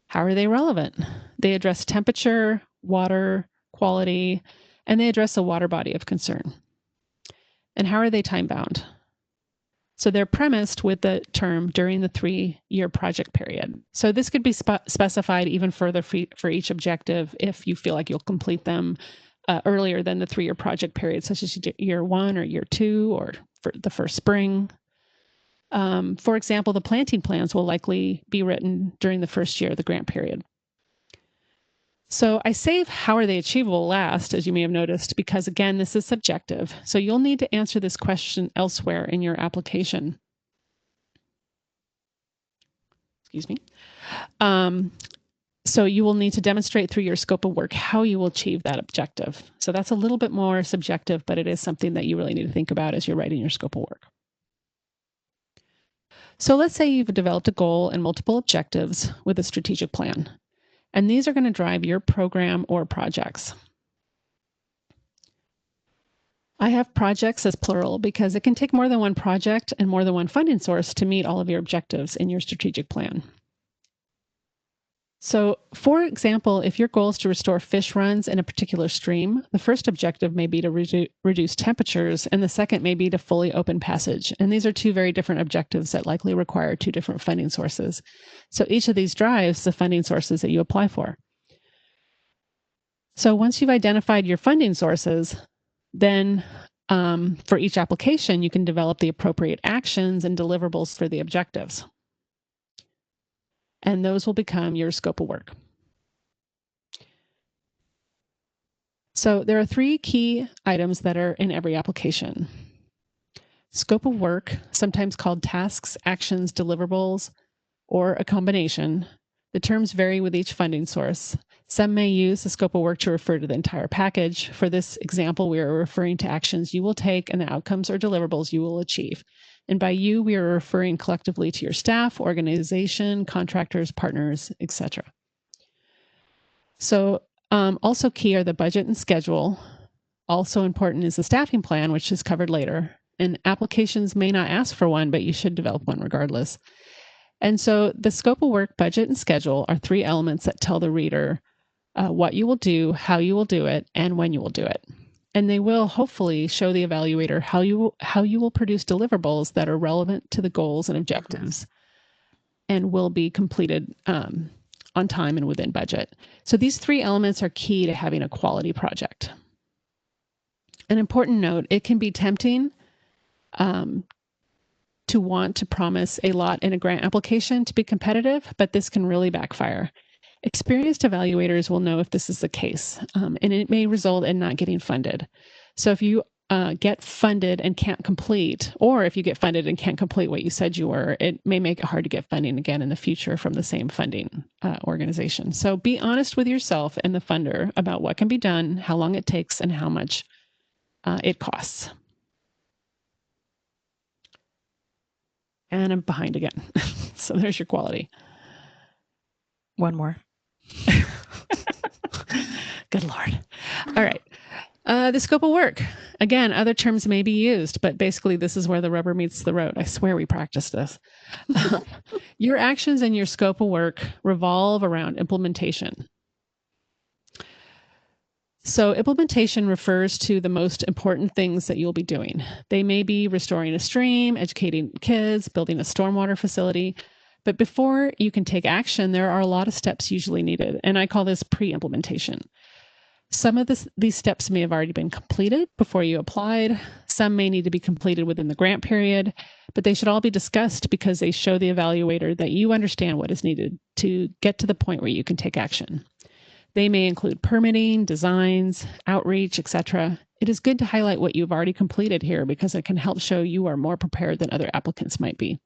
How are they relevant? They address temperature, water quality, and they address a water body of concern. And how are they time-bound? So they're premised with the term during the 3-year project period. So this could be specified even further for each objective if you feel like you'll complete them earlier than the 3-year project period, such as year 1 or year 2 or for the first spring. For example, the planting plans will likely be written during the first year of the grant period. So I save how are they achievable last, as you may have noticed, because again, this is subjective. So you'll need to answer this question elsewhere in your application. Excuse me. So you will need to demonstrate through your scope of work how you will achieve that objective. So that's a little bit more subjective, but it is something that you really need to think about as you're writing your scope of work. So let's say you've developed a goal and multiple objectives with a strategic plan. And these are going to drive your program or projects. I have projects as plural because it can take more than one project and more than one funding source to meet all of your objectives in your strategic plan. So, for example, if your goal is to restore fish runs in a particular stream, the first objective may be to reduce temperatures, and the second may be to fully open passage. And these are 2 very different objectives that likely require 2 different funding sources. So each of these drives the funding sources that you apply for. So once you've identified your funding sources, then for each application, you can develop the appropriate actions and deliverables for the objectives. And those will become your scope of work. So there are 3 key items that are in every application. Scope of work, sometimes called tasks, actions, deliverables, or a combination. The terms vary with each funding source. Some may use the scope of work to refer to the entire package. For this example, we are referring to actions you will take and the outcomes or deliverables you will achieve. And by you, we are referring collectively to your staff, organization, contractors, partners, etc. So also key are the budget and schedule. Also important is the staffing plan, which is covered later. And applications may not ask for one, but you should develop one regardless. And so the scope of work, budget, and schedule are 3 elements that tell the reader what you will do, how you will do it, and when you will do it. And they will hopefully show the evaluator how you will produce deliverables that are relevant to the goals and objectives and will be completed on time and within budget. So these 3 elements are key to having a quality project. An important note, it can be tempting to want to promise a lot in a grant application to be competitive, but this can really backfire. Experienced evaluators will know if this is the case, and it may result in not getting funded. So if you get funded and can't complete, or if you get funded and can't complete what you said you were, it may make it hard to get funding again in the future from the same funding organization. So be honest with yourself and the funder about what can be done, how long it takes, and how much it costs. And I'm behind again. So there's your quality. One more. Good Lord. All right. The scope of work. Again, other terms may be used, but basically this is where the rubber meets the road. I swear we practiced this. Your actions and your scope of work revolve around implementation. So implementation refers to the most important things that you'll be doing. They may be restoring a stream, educating kids, building a stormwater facility. But before you can take action, there are a lot of steps usually needed. And I call this pre-implementation. Some of these steps may have already been completed before you applied. Some may need to be completed within the grant period, but they should all be discussed because they show the evaluator that you understand what is needed to get to the point where you can take action. They may include permitting, designs, outreach, etc. It is good to highlight what you've already completed here because it can help show you are more prepared than other applicants might be.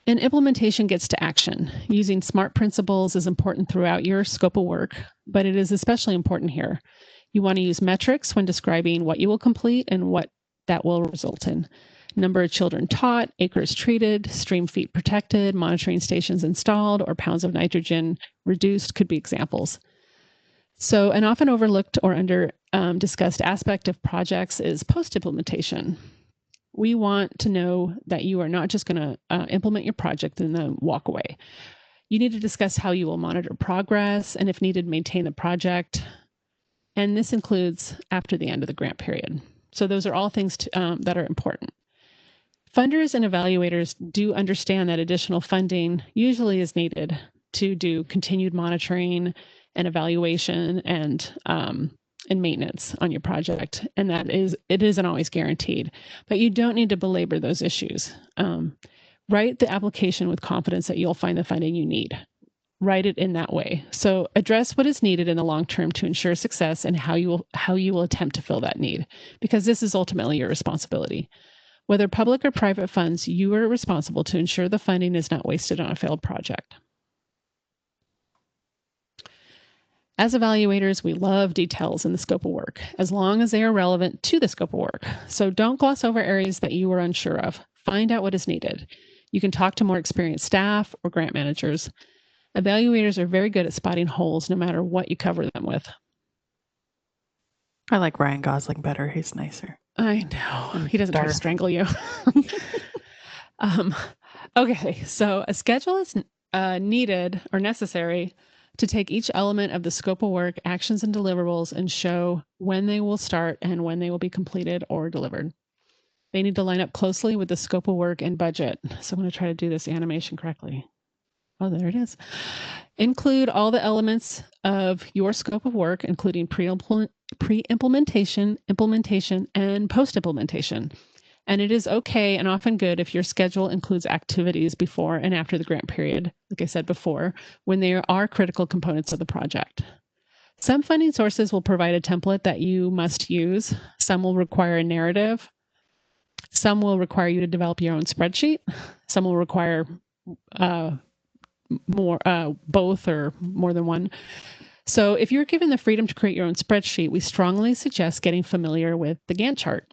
And implementation gets to action. Using SMART principles is important throughout your scope of work, but it is especially important here. You want to use metrics when describing what you will complete and what that will result in. Number of children taught, acres treated, stream feet protected, monitoring stations installed, or pounds of nitrogen reduced could be examples. So an often overlooked or under discussed aspect of projects is post-implementation. We want to know that you are not just going to implement your project and then walk away. You need to discuss how you will monitor progress and, if needed, maintain the project. And this includes after the end of the grant period. So those are all things that are important. Funders and evaluators do understand that additional funding usually is needed to do continued monitoring and evaluation and maintenance on your project. And it isn't always guaranteed, but you don't need to belabor those issues. Write the application with confidence that you'll find the funding you need. Write it in that way. So address what is needed in the long term to ensure success and how you will attempt to fill that need, because this is ultimately your responsibility. Whether public or private funds, you are responsible to ensure the funding is not wasted on a failed project. As evaluators, we love details in the scope of work, as long as they are relevant to the scope of work. So don't gloss over areas that you are unsure of. Find out what is needed. You can talk to more experienced staff or grant managers. Evaluators are very good at spotting holes no matter what you cover them with. I like Ryan Gosling better. He's nicer. I know. He doesn't try to strangle you. Okay, so a schedule is needed or necessary to take each element of the scope of work, actions, and deliverables and show when they will start and when they will be completed or delivered. They need to line up closely with the scope of work and budget. So I'm going to try to do this animation correctly. Oh, there it is. Include all the elements of your scope of work, including pre-implementation, implementation, and post-implementation. And it is okay and often good if your schedule includes activities before and after the grant period, like I said before, when there are critical components of the project. Some funding sources will provide a template that you must use. Some will require a narrative. Some will require you to develop your own spreadsheet. Some will require both or more than one. So if you're given the freedom to create your own spreadsheet, we strongly suggest getting familiar with the Gantt chart.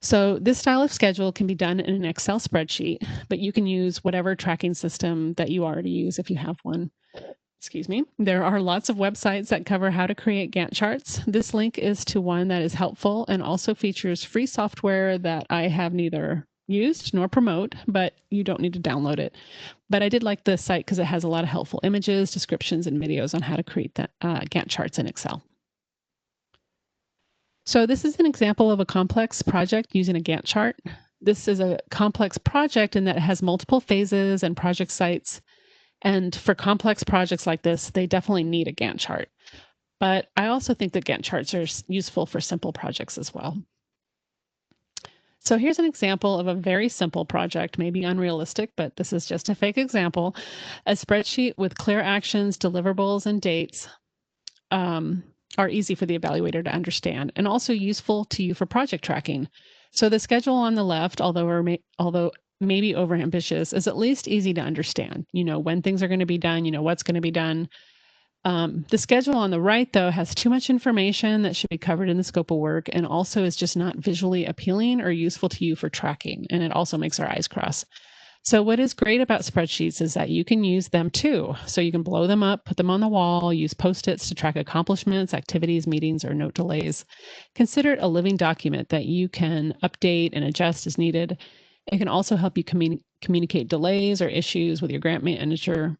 So this style of schedule can be done in an Excel spreadsheet, but you can use whatever tracking system that you already use if you have one. Excuse me. There are lots of websites that cover how to create Gantt charts. This link is to one that is helpful and also features free software that I have neither used nor promote, but you don't need to download it. But I did like the site because it has a lot of helpful images, descriptions, and videos on how to create the Gantt charts in Excel. So this is an example of a complex project using a Gantt chart. This is a complex project in that it has multiple phases and project sites. And for complex projects like this, they definitely need a Gantt chart. But I also think that Gantt charts are useful for simple projects as well. So here's an example of a very simple project, maybe unrealistic, but this is just a fake example. A spreadsheet with clear actions, deliverables, and dates are easy for the evaluator to understand and also useful to you for project tracking. So the schedule on the left, although maybe overambitious, is at least easy to understand. You know when things are going to be done, you know what's going to be done. The schedule on the right, though, has too much information that should be covered in the scope of work and also is just not visually appealing or useful to you for tracking. And it also makes our eyes cross. So what is great about spreadsheets is that you can use them too. So you can blow them up, put them on the wall, use Post-its to track accomplishments, activities, meetings, or note delays. Consider it a living document that you can update and adjust as needed. It can also help you communicate delays or issues with your grant manager,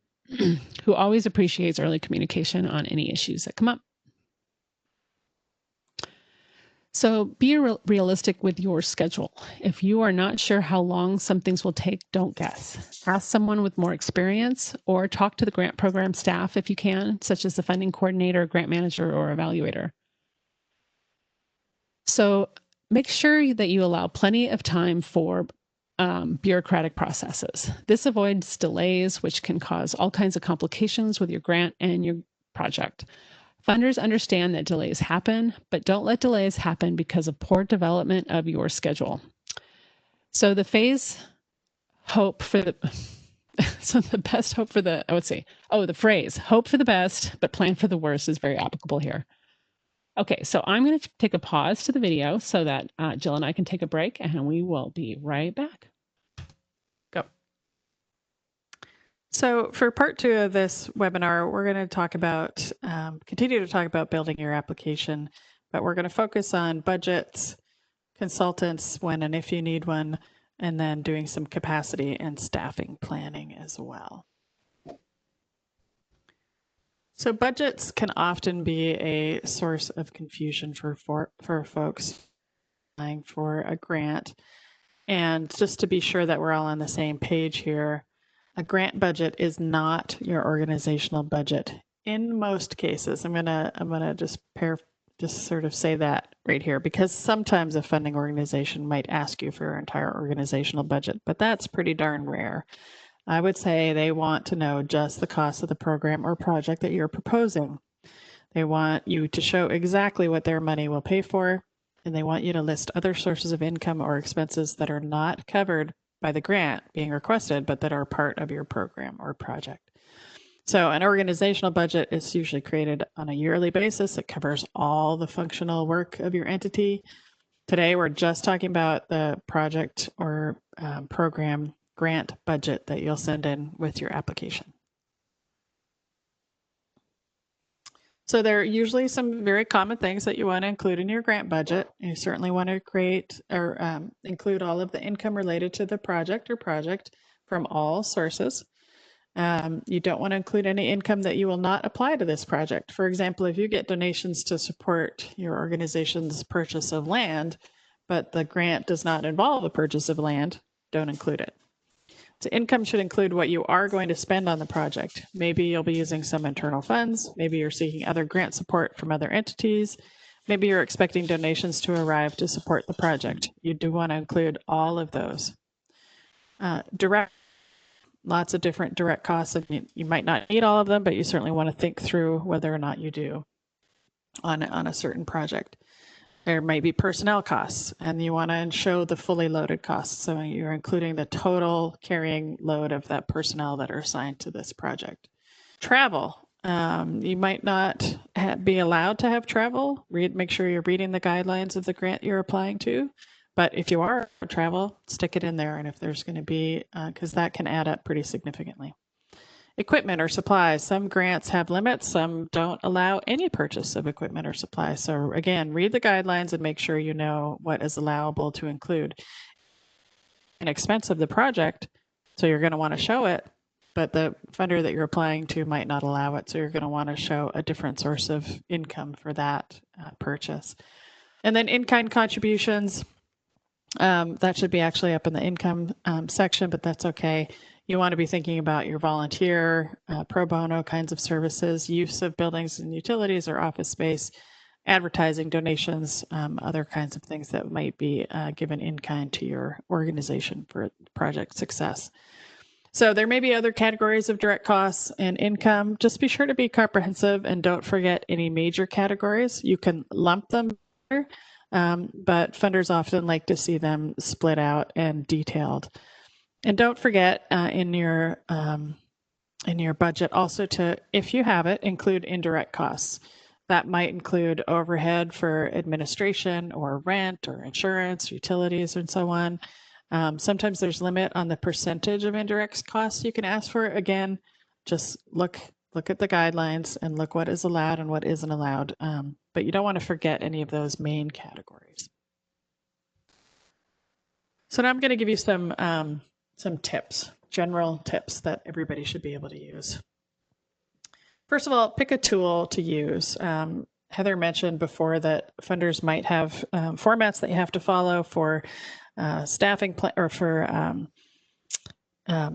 who always appreciates early communication on any issues that come up. So be realistic with your schedule. If you are not sure how long some things will take, don't guess. Ask someone with more experience or talk to the grant program staff if you can, such as the funding coordinator, grant manager, or evaluator. So make sure that you allow plenty of time for bureaucratic processes. This avoids delays, which can cause all kinds of complications with your grant and your project. Funders understand that delays happen, but don't let delays happen because of poor development of your schedule. So the phrase hope for the hope for the best, but plan for the worst is very applicable here. Okay, so I'm going to take a pause to the video so that Jill and I can take a break, and we will be right back. Go. So for part 2 of this webinar, we're going to talk about, continue to talk about building your application, but we're going to focus on budgets, consultants when and if you need one, and then doing some capacity and staffing planning as well. So budgets can often be a source of confusion for folks applying for a grant. And just to be sure that we're all on the same page here, a grant budget is not your organizational budget in most cases. I'm gonna just sort of say that right here, because sometimes a funding organization might ask you for your entire organizational budget, but that's pretty darn rare. I would say they want to know just the cost of the program or project that you're proposing. They want you to show exactly what their money will pay for, and they want you to list other sources of income or expenses that are not covered by the grant being requested, but that are part of your program or project. So an organizational budget is usually created on a yearly basis. It covers all the functional work of your entity. Today, we're just talking about the project or program grant budget that you'll send in with your application. So there are usually some very common things that you want to include in your grant budget. You certainly want to create or include all of the income related to the project or project from all sources. You don't want to include any income that you will not apply to this project. For example, if you get donations to support your organization's purchase of land, but the grant does not involve the purchase of land, don't include it. So income should include what you are going to spend on the project. Maybe you'll be using some internal funds. Maybe you're seeking other grant support from other entities. Maybe you're expecting donations to arrive to support the project. You do want to include all of those. Lots of different direct costs, and you might not need all of them, but you certainly want to think through whether or not you do on a certain project. There might be personnel costs, and you want to show the fully loaded costs. So you're including the total carrying load of that personnel that are assigned to this project. Travel. You might not be allowed to have travel. Make sure you're reading the guidelines of the grant you're applying to. But if you are travel, stick it in there. And if there's going to be, because that can add up pretty significantly. Equipment or supplies. Some grants have limits. Some don't allow any purchase of equipment or supplies. So again, read the guidelines and make sure you know what is allowable to include. an expense of the project, so you're going to want to show it, but the funder that you're applying to might not allow it, so you're going to want to show a different source of income for that purchase. And then in-kind contributions, that should be actually up in the income section, but that's okay. You want to be thinking about your volunteer, pro bono kinds of services, use of buildings and utilities or office space, advertising, donations, other kinds of things that might be given in kind to your organization for project success. So there may be other categories of direct costs and income. Just be sure to be comprehensive and don't forget any major categories. You can lump them, but funders often like to see them split out and detailed. And don't forget in your budget also to, if you have it, include indirect costs. That might include overhead for administration or rent or insurance, utilities, and so on. Sometimes there's limit on the percentage of indirect costs you can ask for. Again, just look at the guidelines and look what is allowed and what isn't allowed. But you don't want to forget any of those main categories. So now I'm going to give you some tips, general tips that everybody should be able to use. First of all, pick a tool to use. Heather mentioned before that funders might have formats that you have to follow for staffing or for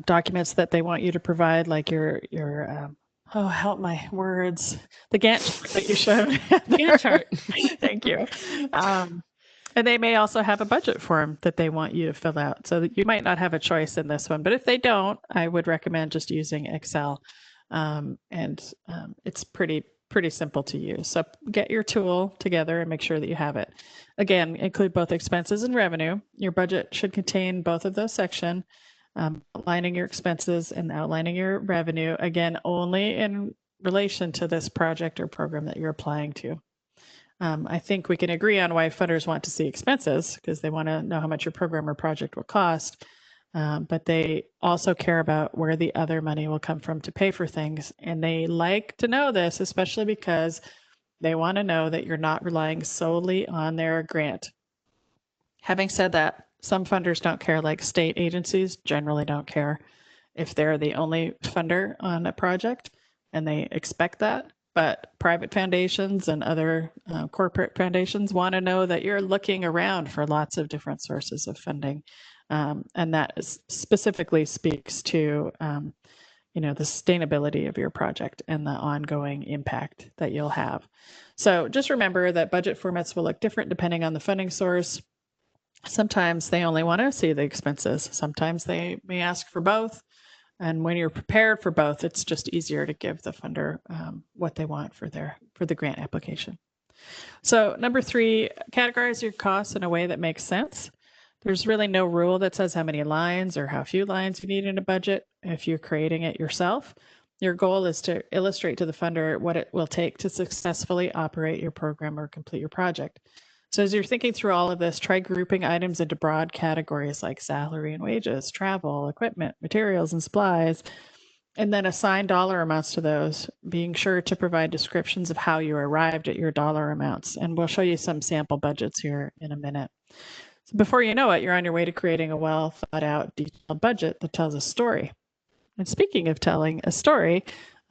documents that they want you to provide, like your oh, help my words, the Gantt chart that you showed. Gantt chart. Thank you. And they may also have a budget form that they want you to fill out. So that you might not have a choice in this one, but if they don't, I would recommend just using Excel. It's pretty simple to use. So get your tool together and make sure that you have it. Again, include both expenses and revenue. Your budget should contain both of those sections, outlining your expenses and outlining your revenue, again, only in relation to this project or program that you're applying to. I think we can agree on why funders want to see expenses, because they want to know how much your program or project will cost. But they also care about where the other money will come from to pay for things. And they like to know this, especially because they want to know that you're not relying solely on their grant. Having said that, some funders don't care, like state agencies generally don't care if they're the only funder on a project, and they expect that. But private foundations and other corporate foundations want to know that you're looking around for lots of different sources of funding. And that specifically speaks to, the sustainability of your project and the ongoing impact that you'll have. So just remember that budget formats will look different depending on the funding source. Sometimes they only want to see the expenses. Sometimes they may ask for both. And when you're prepared for both, it's just easier to give the funder what they want for the grant application. So number 3, categorize your costs in a way that makes sense. There's really no rule that says how many lines or how few lines you need in a budget if you're creating it yourself. Your goal is to illustrate to the funder what it will take to successfully operate your program or complete your project. So as you're thinking through all of this, try grouping items into broad categories like salary and wages, travel, equipment, materials, and supplies, and then assign dollar amounts to those, being sure to provide descriptions of how you arrived at your dollar amounts. And we'll show you some sample budgets here in a minute. So before you know it, you're on your way to creating a well thought out, detailed budget that tells a story. And speaking of telling a story,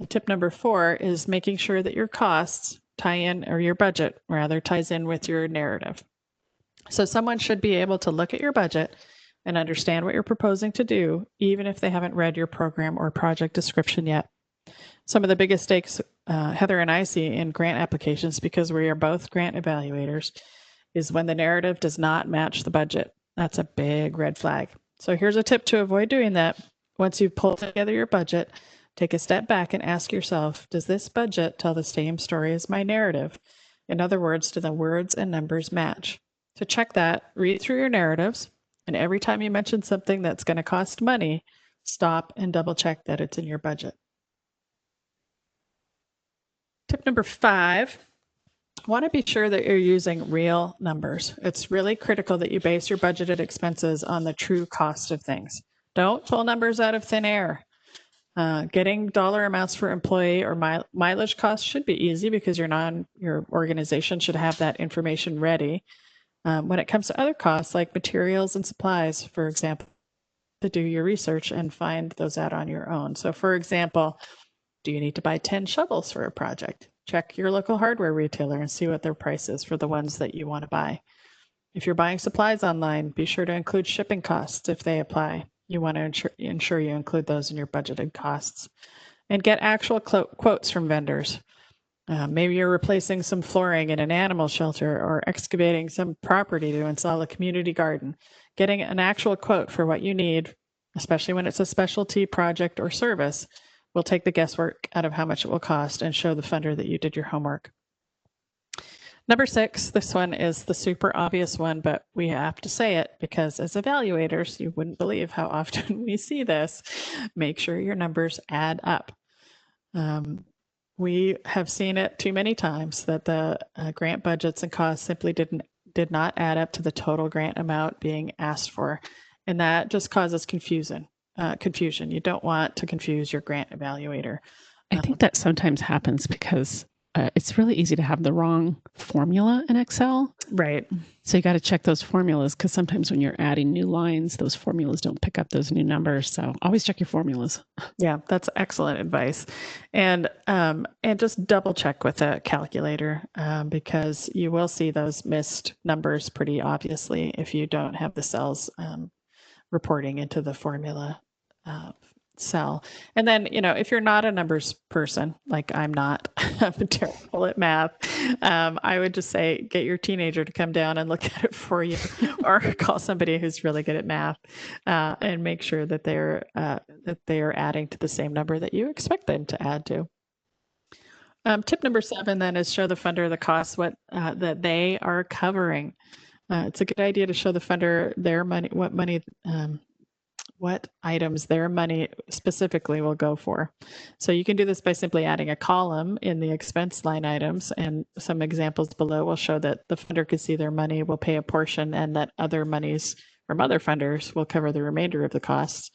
tip number 4 is making sure that your costs tie in, or your budget rather, ties in with your narrative. So someone should be able to look at your budget and understand what you're proposing to do, even if they haven't read your program or project description yet. Some of the biggest stakes Heather and I see in grant applications, because we are both grant evaluators, is when the narrative does not match the budget. That's a big red flag. So here's a tip to avoid doing that. Once you've pulled together your budget, take a step back and ask yourself, does this budget tell the same story as my narrative? In other words, do the words and numbers match? To check that, read through your narratives, and every time you mention something that's going to cost money, stop and double check that it's in your budget. Tip number 5, want to be sure that you're using real numbers. It's really critical that you base your budgeted expenses on the true cost of things. Don't pull numbers out of thin air. Getting dollar amounts for employee or mileage costs should be easy, because your organization should have that information ready. When it comes to other costs like materials and supplies, for example, to do your research and find those out on your own. So for example, do you need to buy 10 shovels for a project? Check your local hardware retailer and see what their price is for the ones that you want to buy. If you're buying supplies online, be sure to include shipping costs if they apply. You want to ensure you include those in your budgeted costs. And get actual quotes from vendors. Maybe you're replacing some flooring in an animal shelter or excavating some property to install a community garden. Getting an actual quote for what you need, especially when it's a specialty project or service, will take the guesswork out of how much it will cost and show the funder that you did your homework. Number 6, this one is the super obvious one, but we have to say it because as evaluators, you wouldn't believe how often we see this. Make sure your numbers add up. We have seen it too many times that the grant budgets and costs simply did not add up to the total grant amount being asked for, and that just causes confusion. You don't want to confuse your grant evaluator. I think that sometimes happens because it's really easy to have the wrong formula in Excel. Right. So you got to check those formulas because sometimes when you're adding new lines, those formulas don't pick up those new numbers. So always check your formulas. Yeah, that's excellent advice. And just double check with a calculator because you will see those missed numbers pretty obviously if you don't have the cells reporting into the formula cell. And then, if you're not a numbers person, like I'm not, I'm terrible at math, I would just say, get your teenager to come down and look at it for you or call somebody who's really good at math and make sure that they are adding to the same number that you expect them to add to. Tip number 7 then is show the funder the costs that they are covering. It's a good idea to show the funder their money, what items their money specifically will go for. So you can do this by simply adding a column in the expense line items, and some examples below will show that the funder could see their money will pay a portion and that other monies from other funders will cover the remainder of the costs.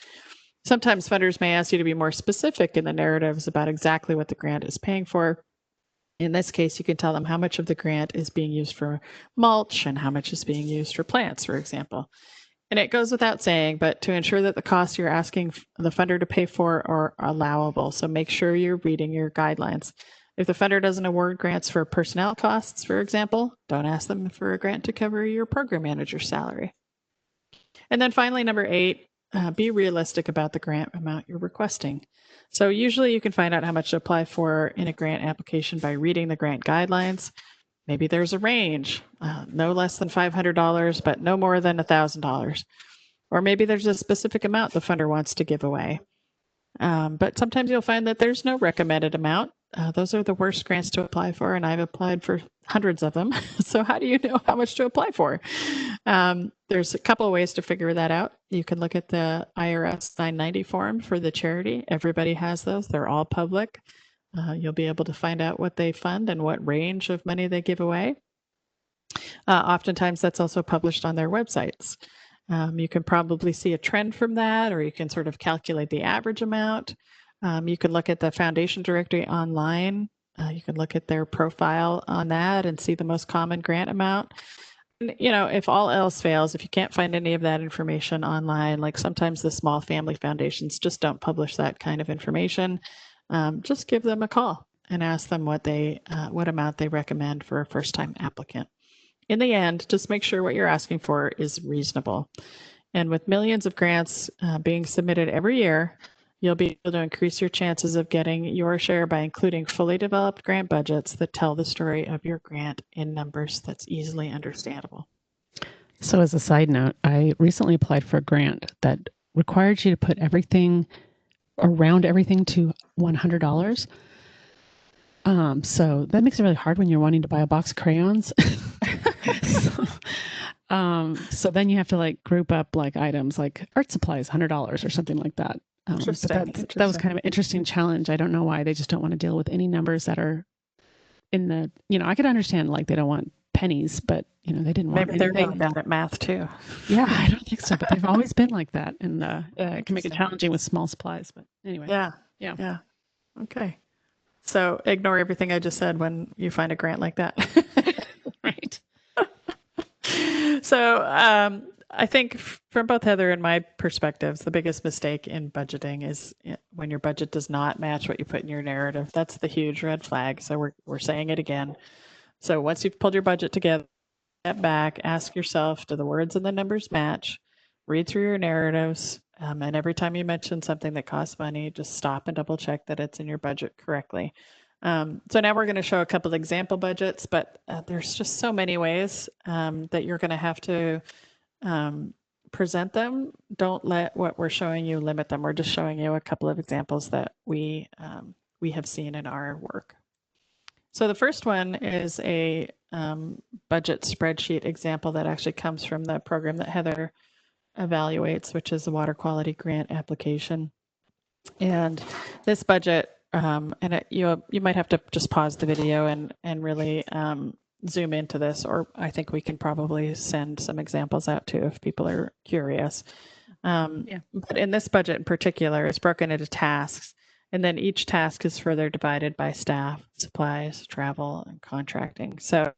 Sometimes funders may ask you to be more specific in the narratives about exactly what the grant is paying for. In this case, you can tell them how much of the grant is being used for mulch and how much is being used for plants, for example. And it goes without saying, but to ensure that the costs you're asking the funder to pay for are allowable. So make sure you're reading your guidelines. If the funder doesn't award grants for personnel costs, for example, don't ask them for a grant to cover your program manager's salary. And then finally, number 8, be realistic about the grant amount you're requesting. So usually you can find out how much to apply for in a grant application by reading the grant guidelines. Maybe there's a range, no less than $500, but no more than $1,000. Or maybe there's a specific amount the funder wants to give away. But sometimes you'll find that there's no recommended amount. Those are the worst grants to apply for, and I've applied for hundreds of them. So how do you know how much to apply for? There's a couple of ways to figure that out. You can look at the IRS 990 form for the charity. Everybody has those. They're all public. You'll be able to find out what they fund and what range of money they give away. Oftentimes that's also published on their websites. You can probably see a trend from that, or you can sort of calculate the average amount. You can look at the foundation directory online. You can look at their profile on that and see the most common grant amount. And, if all else fails, if you can't find any of that information online, like sometimes the small family foundations just don't publish that kind of information, just give them a call and ask them what amount they recommend for a first-time applicant. In the end, just make sure what you're asking for is reasonable. And with millions of grants being submitted every year, you'll be able to increase your chances of getting your share by including fully developed grant budgets that tell the story of your grant in numbers that's easily understandable. So as a side note, I recently applied for a grant that required you to put everything around everything to $100. So that makes it really hard when you're wanting to buy a box of crayons. So then you have to group up items like art supplies, $100 or something like that. That was kind of an interesting challenge. I don't know why they just don't want to deal with any numbers that are in the, I could understand they don't want pennies, but they didn't want maybe they're really bad at math too. Yeah, I don't think so, but they've always been like that, and it can make it challenging with small supplies. But anyway, yeah. Okay, so ignore everything I just said when you find a grant like that. Right. So I think from both Heather and my perspectives, the biggest mistake in budgeting is when your budget does not match what you put in your narrative. That's the huge red flag. So we're saying it again. So once you've pulled your budget together, step back, ask yourself, do the words and the numbers match? Read through your narratives. And every time you mention something that costs money, just stop and double check that it's in your budget correctly. So now we're going to show a couple of example budgets, but there's just so many ways that you're going to have to present them. Don't let what we're showing you limit them. We're just showing you a couple of examples that we have seen in our work. So the first one is a budget spreadsheet example that actually comes from the program that Heather evaluates, which is the water quality grant application. And this budget, you might have to just pause the video and really zoom into this, or I think we can probably send some examples out too if people are curious. But in this budget in particular, it's broken into tasks. And then each task is further divided by staff, supplies, travel, and contracting. So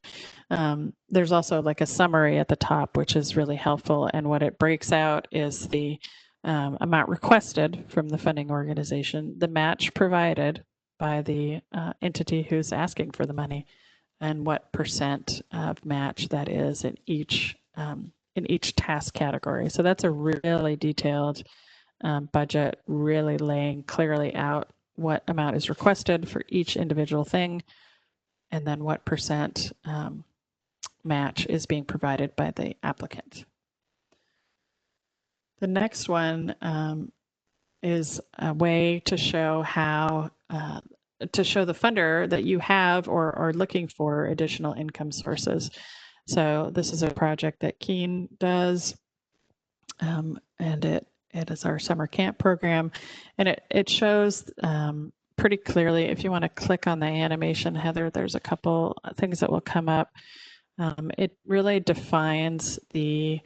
there's also like a summary at the top, which is really helpful. And what it breaks out is the amount requested from the funding organization, the match provided by the entity who's asking for the money, and what percent of match that is in each task category. So that's a really detailed budget, really laying clearly out what amount is requested for each individual thing, and then what percent match is being provided by the applicant. The next one is a way to show how to show the funder that you have or are looking for additional income sources. So this is a project that Keen does, and it is our summer camp program, and it shows pretty clearly. If you want to click on the animation, Heather, there's a couple things that will come up. It really defines the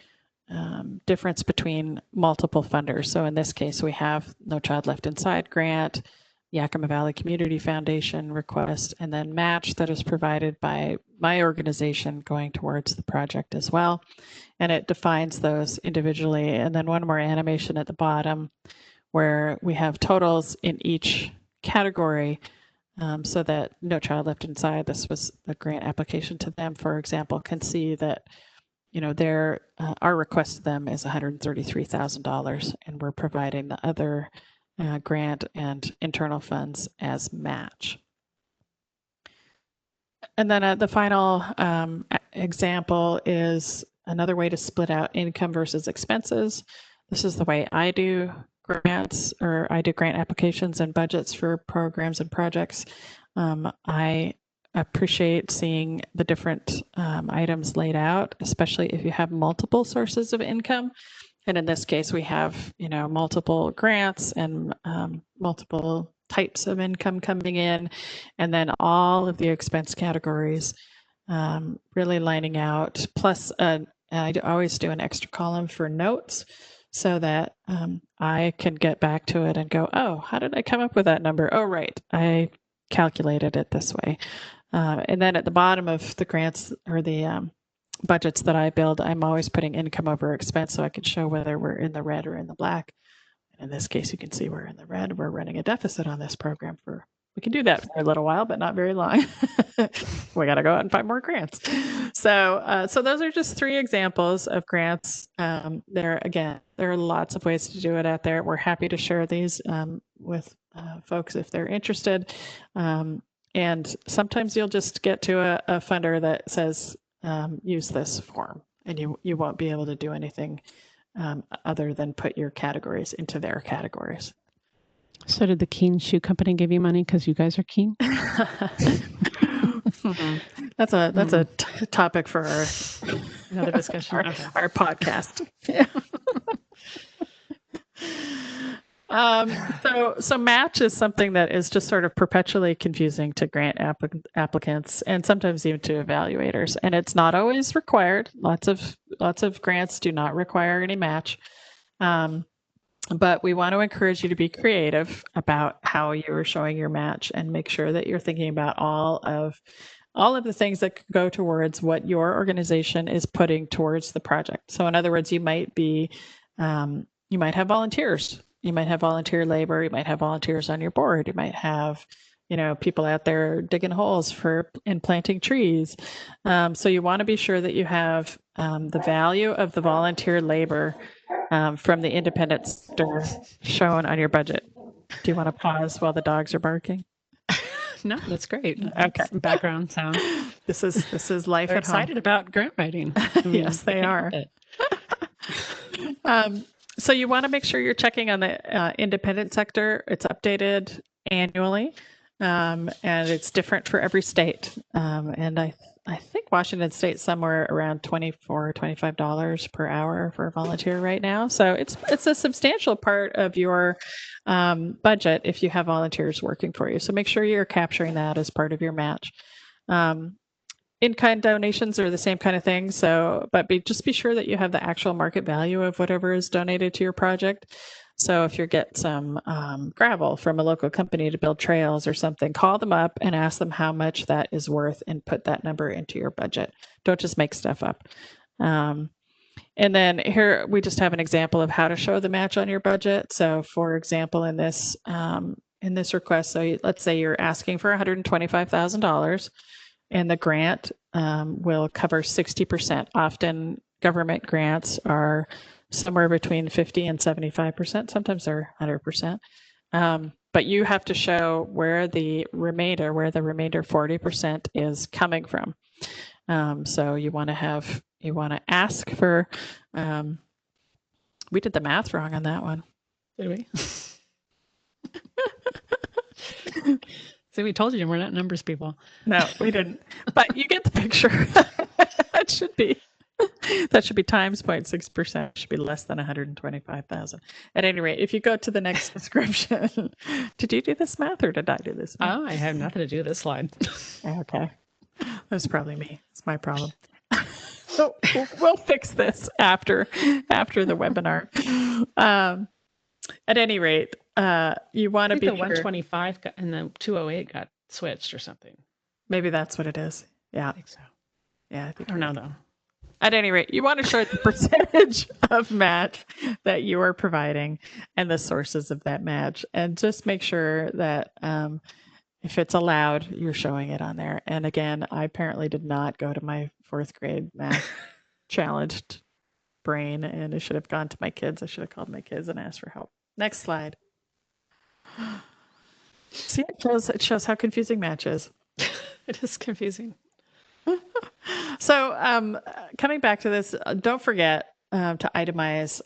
difference between multiple funders. So in this case, we have No Child Left Inside grant, Yakama Valley Community Foundation request, and then match that is provided by my organization going towards the project as well. And it defines those individually. And then one more animation at the bottom where we have totals in each category, so that No Child Left Inside, this was a grant application to them, for example, can see that our request to them is $133,000, and we're providing the other grant and internal funds as match. And then the final example is another way to split out income versus expenses. This is the way I do grants, or I do grant applications and budgets for programs and projects. I appreciate seeing the different items laid out, especially if you have multiple sources of income. And in this case, we have, multiple grants and multiple types of income coming in, and then all of the expense categories really lining out. Plus, I always do an extra column for notes so that I can get back to it and go, oh, how did I come up with that number? Oh, right, I calculated it this way. And then at the bottom of the grants or the budgets that I build, I'm always putting income over expense so I can show whether we're in the red or in the black. In this case, you can see we're in the red. We're running a deficit on this program we can do that for a little while, but not very long. We got to go out and find more grants. So those are just 3 examples of grants. There are lots of ways to do it out there. We're happy to share these with folks if they're interested. And sometimes you'll just get to a funder that says, use this form, and you won't be able to do anything other than put your categories into their categories. So did the Keen Shoe Company give you money because you guys are keen? That's a topic for another discussion, our podcast. Yeah. So match is something that is just sort of perpetually confusing to grant applicants and sometimes even to evaluators. And it's not always required. Lots of grants do not require any match. But we want to encourage you to be creative about how you are showing your match and make sure that you're thinking about all of all of the things that could go towards what your organization is putting towards the project. So in other words, you might have volunteers. You might have volunteer labor. You might have volunteers on your board. You might have, people out there digging holes and planting trees. So you want to be sure that you have the value of the volunteer labor from the independent sector shown on your budget. Do you want to pause while the dogs are barking? No, that's great. Okay. Some background sound. This is life They're at home. excited about grant writing. Yes, they are. So you want to make sure you're checking on the independent sector. It's updated annually, and it's different for every state. And I think Washington State somewhere around $24 or $25 per hour for a volunteer right now. So it's a substantial part of your budget if you have volunteers working for you. So make sure you're capturing that as part of your match. In-kind donations are the same kind of thing. So, but just be sure that you have the actual market value of whatever is donated to your project. So if you get some gravel from a local company to build trails or something, call them up and ask them how much that is worth and put that number into your budget. Don't just make stuff up. And then here we just have an example of how to show the match on your budget. So for example, in this request, so let's say you're asking for $125,000. And the grant will cover 60%. Often government grants are somewhere between 50 and 75%. Sometimes they're 100%. But you have to show where the remainder 40% is coming from. So you want to ask for, we did the math wrong on that one. Did we? See, we told you we're not numbers people. No, we didn't. But you get the picture. That should be times 0.6%. It should be less than 125,000. At any rate, if you go to the next description, did you do this math or did I do this math? Oh, I have nothing to do with this slide. Okay. That's probably me. It's my problem. So we'll fix this after the webinar. At any rate, you want to be the 125 and the 208 got switched or something. Maybe that's what it is. Yeah. I think so. Yeah, I don't know though. At any rate, you want to show the percentage of match that you are providing and the sources of that match, and just make sure that if it's allowed, you're showing it on there. And again, I apparently did not go to my 4th grade math challenged brain, and I should have gone to my kids. I should have called my kids and asked for help. Next slide. See, it shows how confusing match is. It is confusing. So coming back to this, don't forget to itemize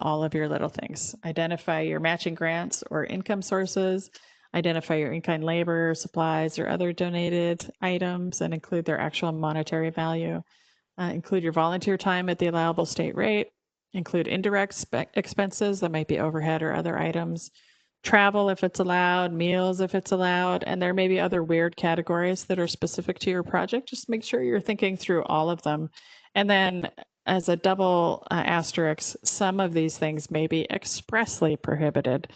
all of your little things. Identify your matching grants or income sources. Identify your in-kind labor, supplies, or other donated items and include their actual monetary value. Include your volunteer time at the allowable state rate. Include indirect expenses that might be overhead or other items. Travel if it's allowed, meals if it's allowed, and there may be other weird categories that are specific to your project. Just make sure you're thinking through all of them. And then as a double asterisk, some of these things may be expressly prohibited.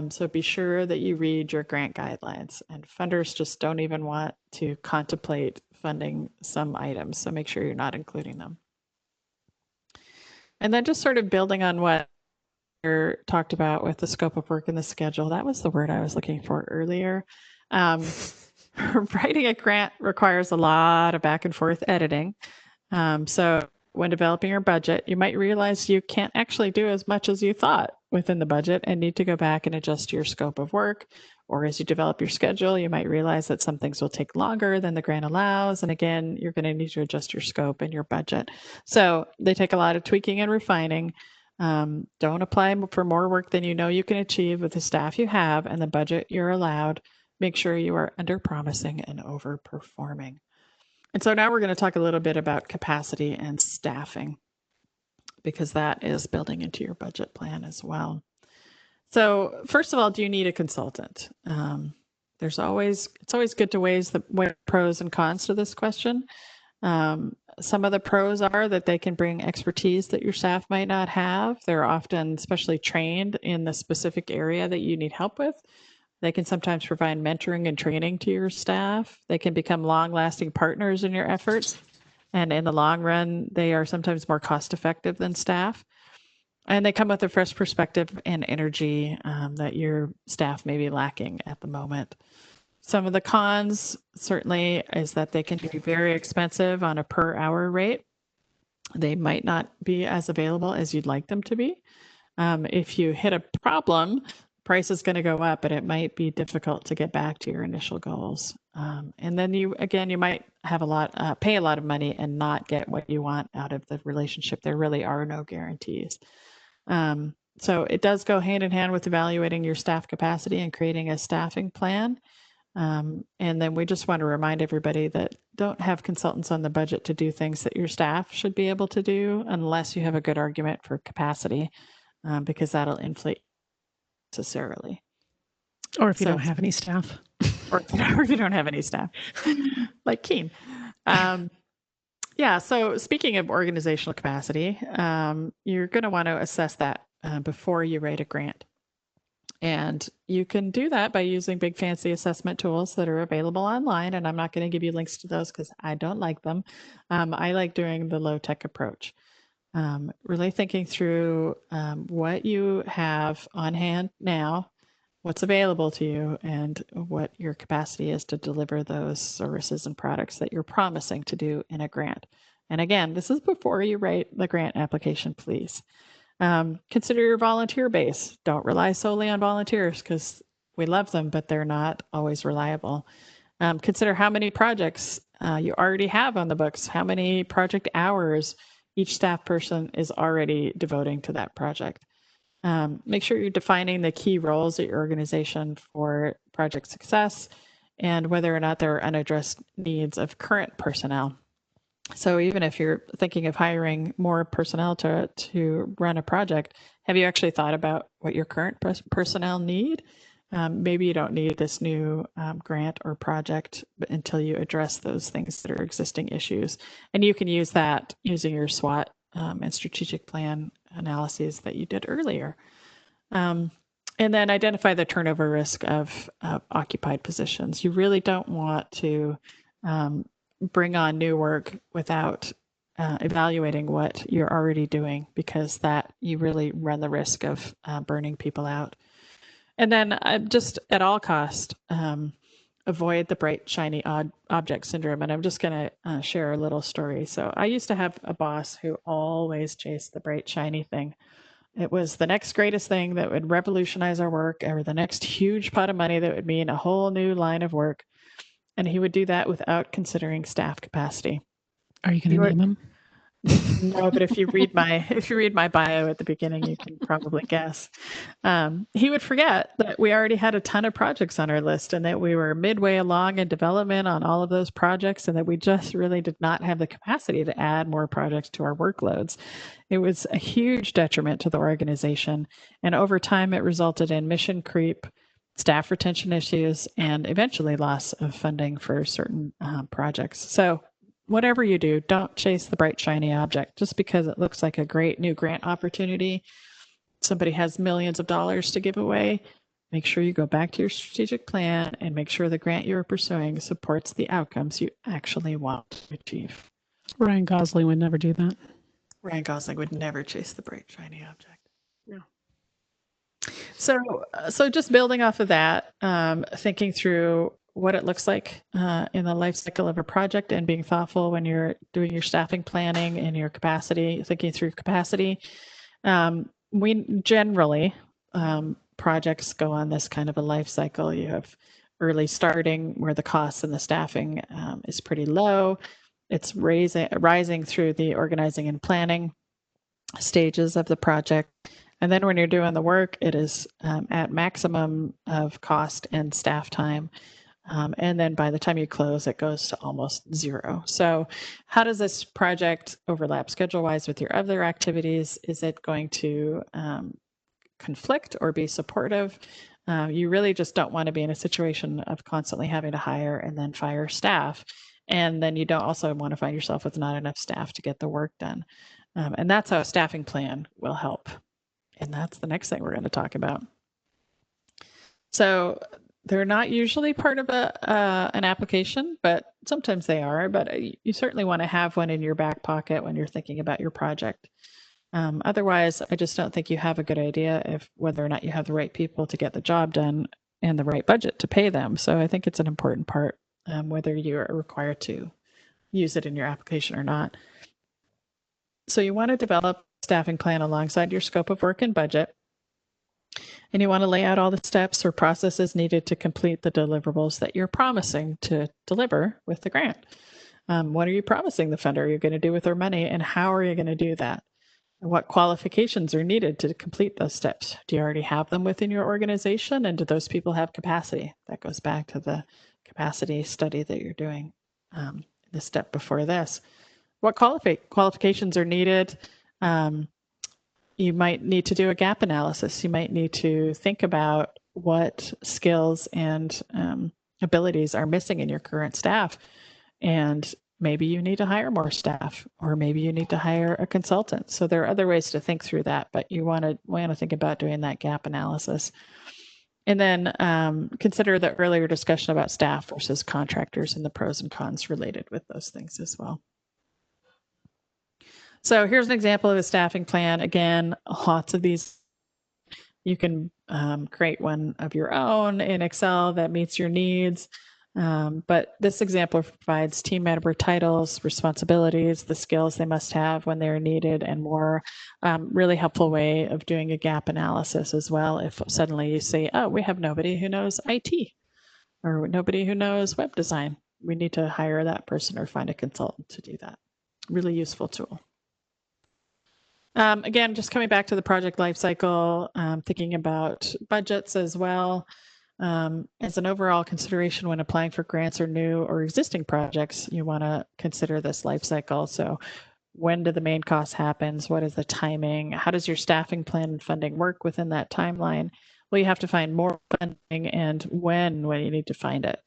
So be sure that you read your grant guidelines, and funders just don't even want to contemplate funding some items. So make sure you're not including them. And then just sort of building on what talked about with the scope of work and the schedule. That was the word I was looking for earlier. Writing a grant requires a lot of back and forth editing. So when developing your budget, you might realize you can't actually do as much as you thought within the budget and need to go back and adjust your scope of work. Or as you develop your schedule, you might realize that some things will take longer than the grant allows. And again, you're going to need to adjust your scope and your budget. So they take a lot of tweaking and refining. Don't apply for more work than you know you can achieve with the staff you have and the budget you're allowed. Make sure you are under promising and over performing. And so now we're going to talk a little bit about capacity and staffing, because that is building into your budget plan as well. So first of all, do you need a consultant? It's always good to weigh the pros and cons to this question. Some of the pros are that they can bring expertise that your staff might not have. They're often especially trained in the specific area that you need help with. They can sometimes provide mentoring and training to your staff. They can become long-lasting partners in your efforts. And in the long run, they are sometimes more cost-effective than staff. And they come with a fresh perspective and energy that your staff may be lacking at the moment. Some of the cons certainly is that they can be very expensive on a per hour rate. They might not be as available as you'd like them to be. If you hit a problem, price is going to go up, but it might be difficult to get back to your initial goals. And then you might have pay a lot of money and not get what you want out of the relationship. There really are no guarantees. So it does go hand in hand with evaluating your staff capacity and creating a staffing plan. And then we just want to remind everybody that don't have consultants on the budget to do things that your staff should be able to do unless you have a good argument for capacity, because that'll inflate necessarily. Or if you don't have any staff. Or if you don't have any staff, like Keen. Yeah, so speaking of organizational capacity, you're going to want to assess that before you write a grant. And you can do that by using big fancy assessment tools that are available online. And I'm not going to give you links to those because I don't like them. I like doing the low tech approach. Really thinking through what you have on hand now, what's available to you, and what your capacity is to deliver those services and products that you're promising to do in a grant. And again, this is before you write the grant application, please. Consider your volunteer base. Don't rely solely on volunteers because we love them, but they're not always reliable. Consider how many projects you already have on the books, how many project hours each staff person is already devoting to that project. Make sure you're defining the key roles at your organization for project success and whether or not there are unaddressed needs of current personnel. So even if you're thinking of hiring more personnel to run a project, have you actually thought about what your current personnel need? Maybe you don't need this new grant or project until you address those things that are existing issues. And you can use that using your SWOT and strategic plan analyses that you did earlier. And then identify the turnover risk of occupied positions. You really don't want to bring on new work without evaluating what you're already doing, because that you really run the risk of burning people out. And then just at all cost, avoid the bright, shiny object syndrome. And I'm just going to share a little story. So I used to have a boss who always chased the bright, shiny thing. It was the next greatest thing that would revolutionize our work, or the next huge pot of money that would mean a whole new line of work. And he would do that without considering staff capacity. Are you going to name him? No, but if you read my bio at the beginning, you can probably guess. He would forget that we already had a ton of projects on our list and that we were midway along in development on all of those projects, and that we just really did not have the capacity to add more projects to our workloads. It was a huge detriment to the organization, and over time it resulted in mission creep, staff retention issues, and eventually loss of funding for certain projects. So whatever you do, don't chase the bright, shiny object just because it looks like a great new grant opportunity. Somebody has millions of dollars to give away. Make sure you go back to your strategic plan and make sure the grant you're pursuing supports the outcomes you actually want to achieve. Ryan Gosling would never do that. Ryan Gosling would never chase the bright, shiny object. No. So just building off of that, thinking through what it looks like in the life cycle of a project, and being thoughtful when you're doing your staffing planning and your capacity, thinking through capacity. We generally, projects go on this kind of a life cycle. You have early starting where the costs and the staffing is pretty low. It's rising through the organizing and planning stages of the project. And then when you're doing the work, it is at maximum of cost and staff time. And then by the time you close, it goes to almost zero. So how does this project overlap schedule-wise with your other activities? Is it going to conflict or be supportive? You really just don't want to be in a situation of constantly having to hire and then fire staff. And then you don't also want to find yourself with not enough staff to get the work done. And that's how a staffing plan will help. And that's the next thing we're going to talk about. So They're not usually part of an application, but sometimes they are. But you certainly want to have one in your back pocket when you're thinking about your project. Otherwise, I just don't think you have a good idea of whether or not you have the right people to get the job done and the right budget to pay them. So I think it's an important part, whether you are required to use it in your application or not. So you want to develop a staffing plan alongside your scope of work and budget. And you want to lay out all the steps or processes needed to complete the deliverables that you're promising to deliver with the grant. What are you promising the funder you're going to do with their money, and how are you going to do that? And what qualifications are needed to complete those steps? Do you already have them within your organization, and do those people have capacity? That goes back to the capacity study that you're doing, the step before this. What qualifications are needed? You might need to do a gap analysis. You might need to think about what skills and abilities are missing in your current staff. And maybe you need to hire more staff, or maybe you need to hire a consultant. So there are other ways to think through that, but you want to think about doing that gap analysis. And then consider the earlier discussion about staff versus contractors and the pros and cons related with those things as well. So here's an example of a staffing plan. Again, lots of these. You can create one of your own in Excel that meets your needs. But this example provides team member titles, responsibilities, the skills they must have when they're needed, and more. Really helpful way of doing a gap analysis as well. If suddenly you say, oh, we have nobody who knows IT, or nobody who knows web design, we need to hire that person or find a consultant to do that. Really useful tool. Again, just coming back to the project lifecycle, thinking about budgets as well. As an overall consideration when applying for grants or new or existing projects, you want to consider this life cycle. So when do the main costs happen? What is the timing? How does your staffing plan and funding work within that timeline? Well, you have to find more funding, and when you need to find it.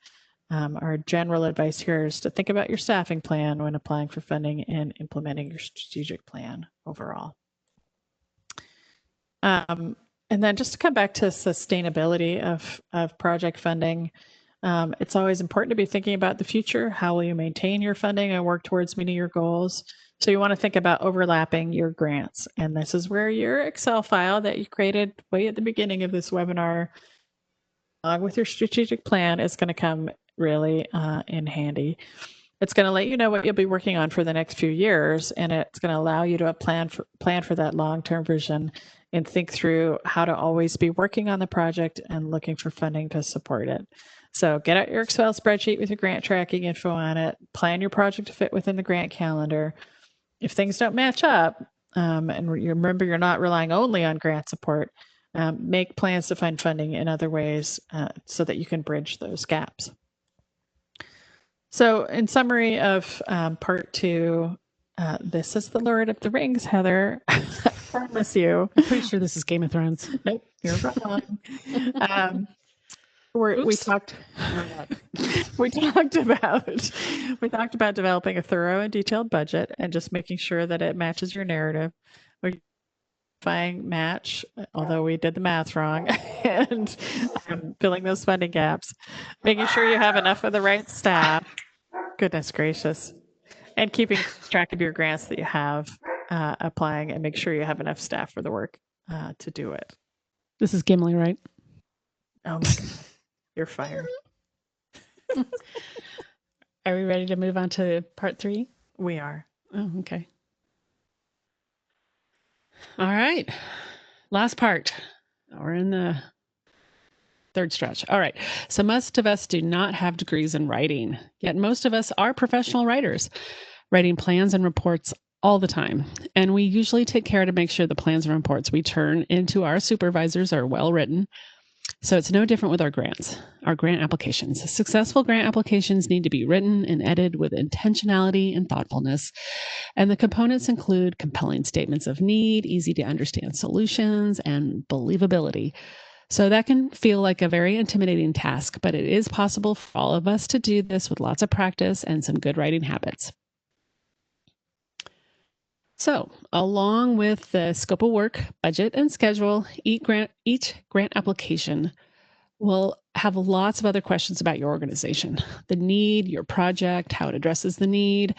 Our general advice here is to think about your staffing plan when applying for funding and implementing your strategic plan overall. And then just to come back to sustainability of project funding, it's always important to be thinking about the future. How will you maintain your funding and work towards meeting your goals? So you want to think about overlapping your grants. And this is where your Excel file that you created way at the beginning of this webinar, along with your strategic plan, is going to come really in handy. It's going to let you know what you'll be working on for the next few years, and it's going to allow you to plan for that long-term vision and think through how to always be working on the project and looking for funding to support it. So get out your Excel spreadsheet with your grant tracking info on it, plan your project to fit within the grant calendar. If things don't match up, and you remember you're not relying only on grant support, make plans to find funding in other ways so that you can bridge those gaps. So in summary of part 2, this is the Lord of the Rings, Heather. I promise you. I'm pretty sure this is Game of Thrones. Nope, you're wrong. We talked about developing a thorough and detailed budget and just making sure that it matches your narrative. We're match, although we did the math wrong, and filling those funding gaps, making sure you have enough of the right staff. Goodness gracious. And keeping track of your grants that you have applying, and make sure you have enough staff for the work to do it. This is Gimli, right? Oh my God. You're fired. Are we ready to move on to part 3? We are. Oh, okay. All right. Last part. We're in the third stretch. All right. So most of us do not have degrees in writing, yet most of us are professional writers, writing plans and reports all the time. And we usually take care to make sure the plans and reports we turn into our supervisors are well written. So it's no different with our grants, our grant applications. Successful grant applications need to be written and edited with intentionality and thoughtfulness. And the components include compelling statements of need, easy to understand solutions, and believability. So that can feel like a very intimidating task, but it is possible for all of us to do this with lots of practice and some good writing habits. So, along with the scope of work, budget, and schedule, each grant application will have lots of other questions about your organization, the need, your project, how it addresses the need,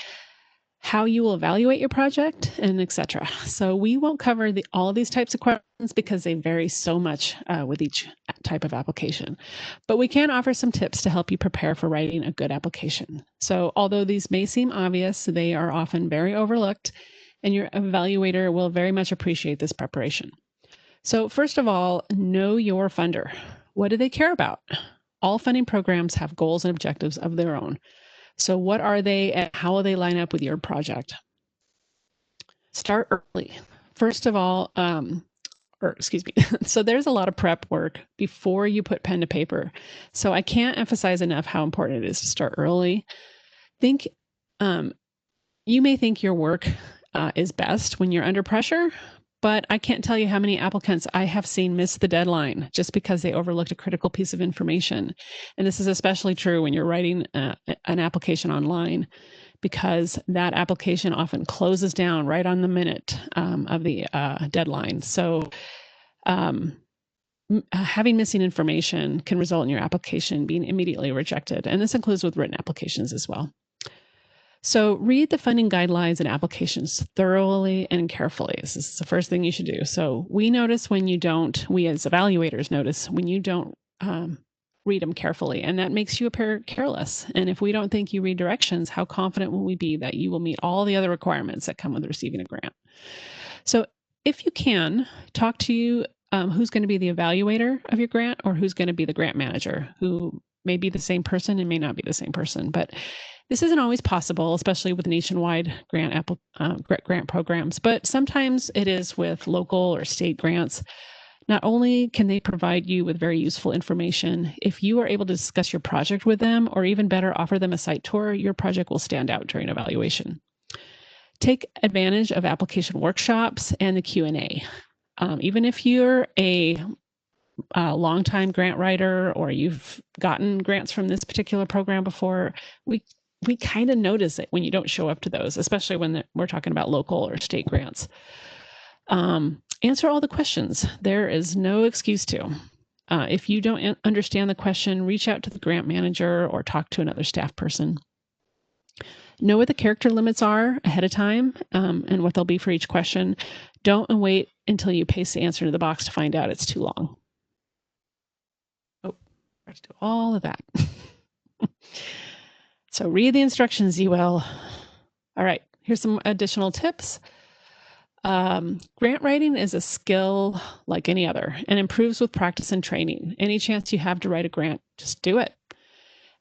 how you will evaluate your project, and etc. So we won't cover all of these types of questions because they vary so much with each type of application. But we can offer some tips to help you prepare for writing a good application. So although these may seem obvious, they are often very overlooked, and your evaluator will very much appreciate this preparation. So first of all, know your funder. What do they care about? All funding programs have goals and objectives of their own. So what are they and how will they line up with your project? Start early. First of all, so there's a lot of prep work before you put pen to paper. So I can't emphasize enough how important it is to start early. You may think your work is best when you're under pressure, but I can't tell you how many applicants I have seen miss the deadline just because they overlooked a critical piece of information. And this is especially true when you're writing an application online, because that application often closes down right on the minute of the deadline. So having missing information can result in your application being immediately rejected. And this includes with written applications as well. So read the funding guidelines and applications thoroughly and carefully. This is the first thing you should do. So we as evaluators notice when you don't read them carefully, and that makes you appear careless. And if we don't think you read directions, how confident will we be that you will meet all the other requirements that come with receiving a grant? So if you can, talk to who's going to be the evaluator of your grant or who's going to be the grant manager, who may be the same person and may not be the same person. But this isn't always possible, especially with nationwide grant programs, but sometimes it is with local or state grants. Not only can they provide you with very useful information, if you are able to discuss your project with them, or even better, offer them a site tour, your project will stand out during evaluation. Take advantage of application workshops and the Q&A. Even if you're a longtime grant writer or you've gotten grants from this particular program before, we kind of notice it when you don't show up to those, especially when we're talking about local or state grants. Answer all the questions. There is no excuse to. If you don't understand the question, reach out to the grant manager or talk to another staff person. Know what the character limits are ahead of time and what they'll be for each question. Don't wait until you paste the answer into the box to find out it's too long. Oh, I have to do all of that. So read the instructions, you will. All right, here's some additional tips. Grant writing is a skill like any other and improves with practice and training. Any chance you have to write a grant, just do it.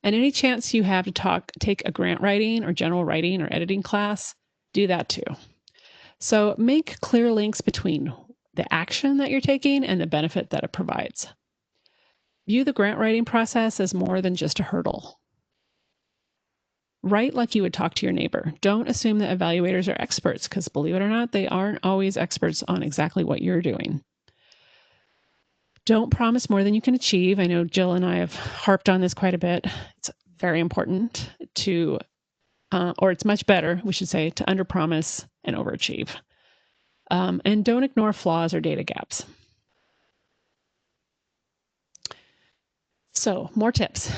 And any chance you have to take a grant writing or general writing or editing class, do that too. So make clear links between the action that you're taking and the benefit that it provides. View the grant writing process as more than just a hurdle. Write like you would talk to your neighbor. Don't assume that evaluators are experts, because believe it or not, they aren't always experts on exactly what you're doing. Don't promise more than you can achieve. I know Jill and I have harped on this quite a bit. It's very important to, or it's much better, we should say, to underpromise and overachieve. And don't ignore flaws or data gaps. So, more tips.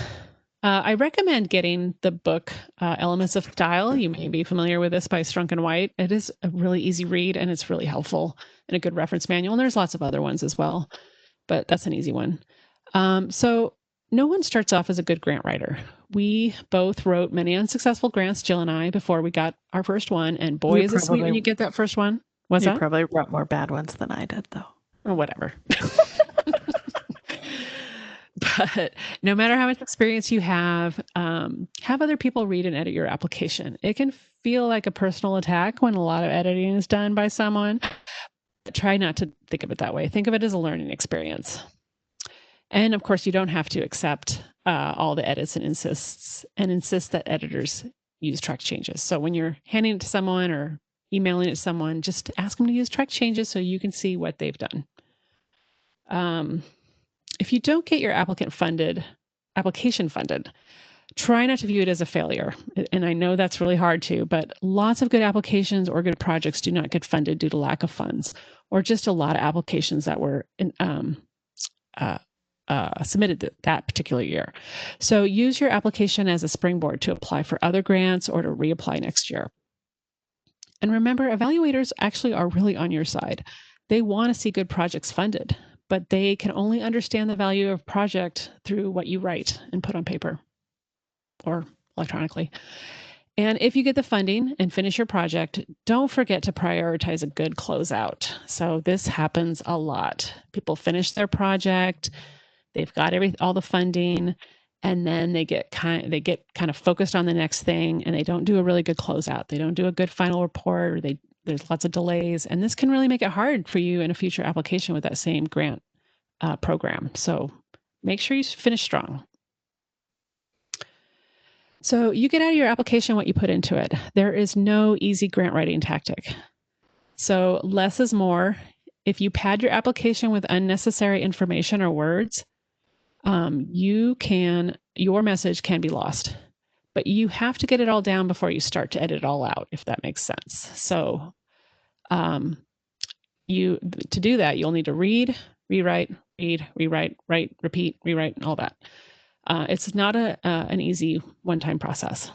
I recommend getting the book Elements of Style. You may be familiar with this by Strunk and White. It is a really easy read and it's really helpful and a good reference manual. And there's lots of other ones as well, but that's an easy one. So no one starts off as a good grant writer. We both wrote many unsuccessful grants, Jill and I, before we got our first one. And boy, is it sweet when you get that first one. What's that? You probably wrote more bad ones than I did, though. Or whatever. But no matter how much experience you have other people read and edit your application. It can feel like a personal attack when a lot of editing is done by someone. But try not to think of it that way. Think of it as a learning experience. And of course, you don't have to accept all the edits and insist that editors use track changes. So when you're handing it to someone or emailing it to someone, just ask them to use track changes so you can see what they've done. If you don't get your application funded, try not to view it as a failure. And I know that's really hard too, but lots of good applications or good projects do not get funded due to lack of funds, or just a lot of applications that were submitted that particular year. So use your application as a springboard to apply for other grants or to reapply next year. And remember, evaluators actually are really on your side. They want to see good projects funded, but they can only understand the value of a project through what you write and put on paper or electronically. And if you get the funding and finish your project, don't forget to prioritize a good closeout. So this happens a lot. People finish their project, they've got all the funding, and then they get kind of focused on the next thing, and they don't do a really good closeout. They don't do a good final report, or there's lots of delays, and this can really make it hard for you in a future application with that same grant program. So make sure you finish strong. So you get out of your application what you put into it. There is no easy grant writing tactic. So less is more. If you pad your application with unnecessary information or words, your message can be lost. But you have to get it all down before you start to edit it all out, if that makes sense. So to do that, you'll need to read, rewrite, write, repeat, rewrite, and all that. It's not an easy one-time process.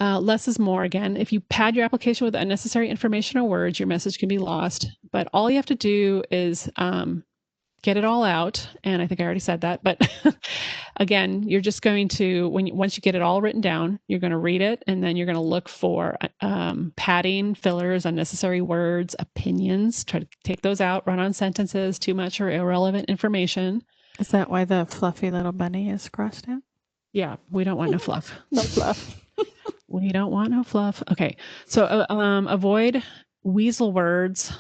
Less is more again. If you pad your application with unnecessary information or words, your message can be lost. But all you have to do is get it all out. And I think I already said that. But again, you're just going to, once you get it all written down, you're going to read it. And then you're going to look for padding, fillers, unnecessary words, opinions. Try to take those out, run on sentences, too much or irrelevant information. Is that why the fluffy little bunny is crossed out? Yeah, we don't want no fluff. No fluff. We don't want no fluff. Okay, so avoid weasel words,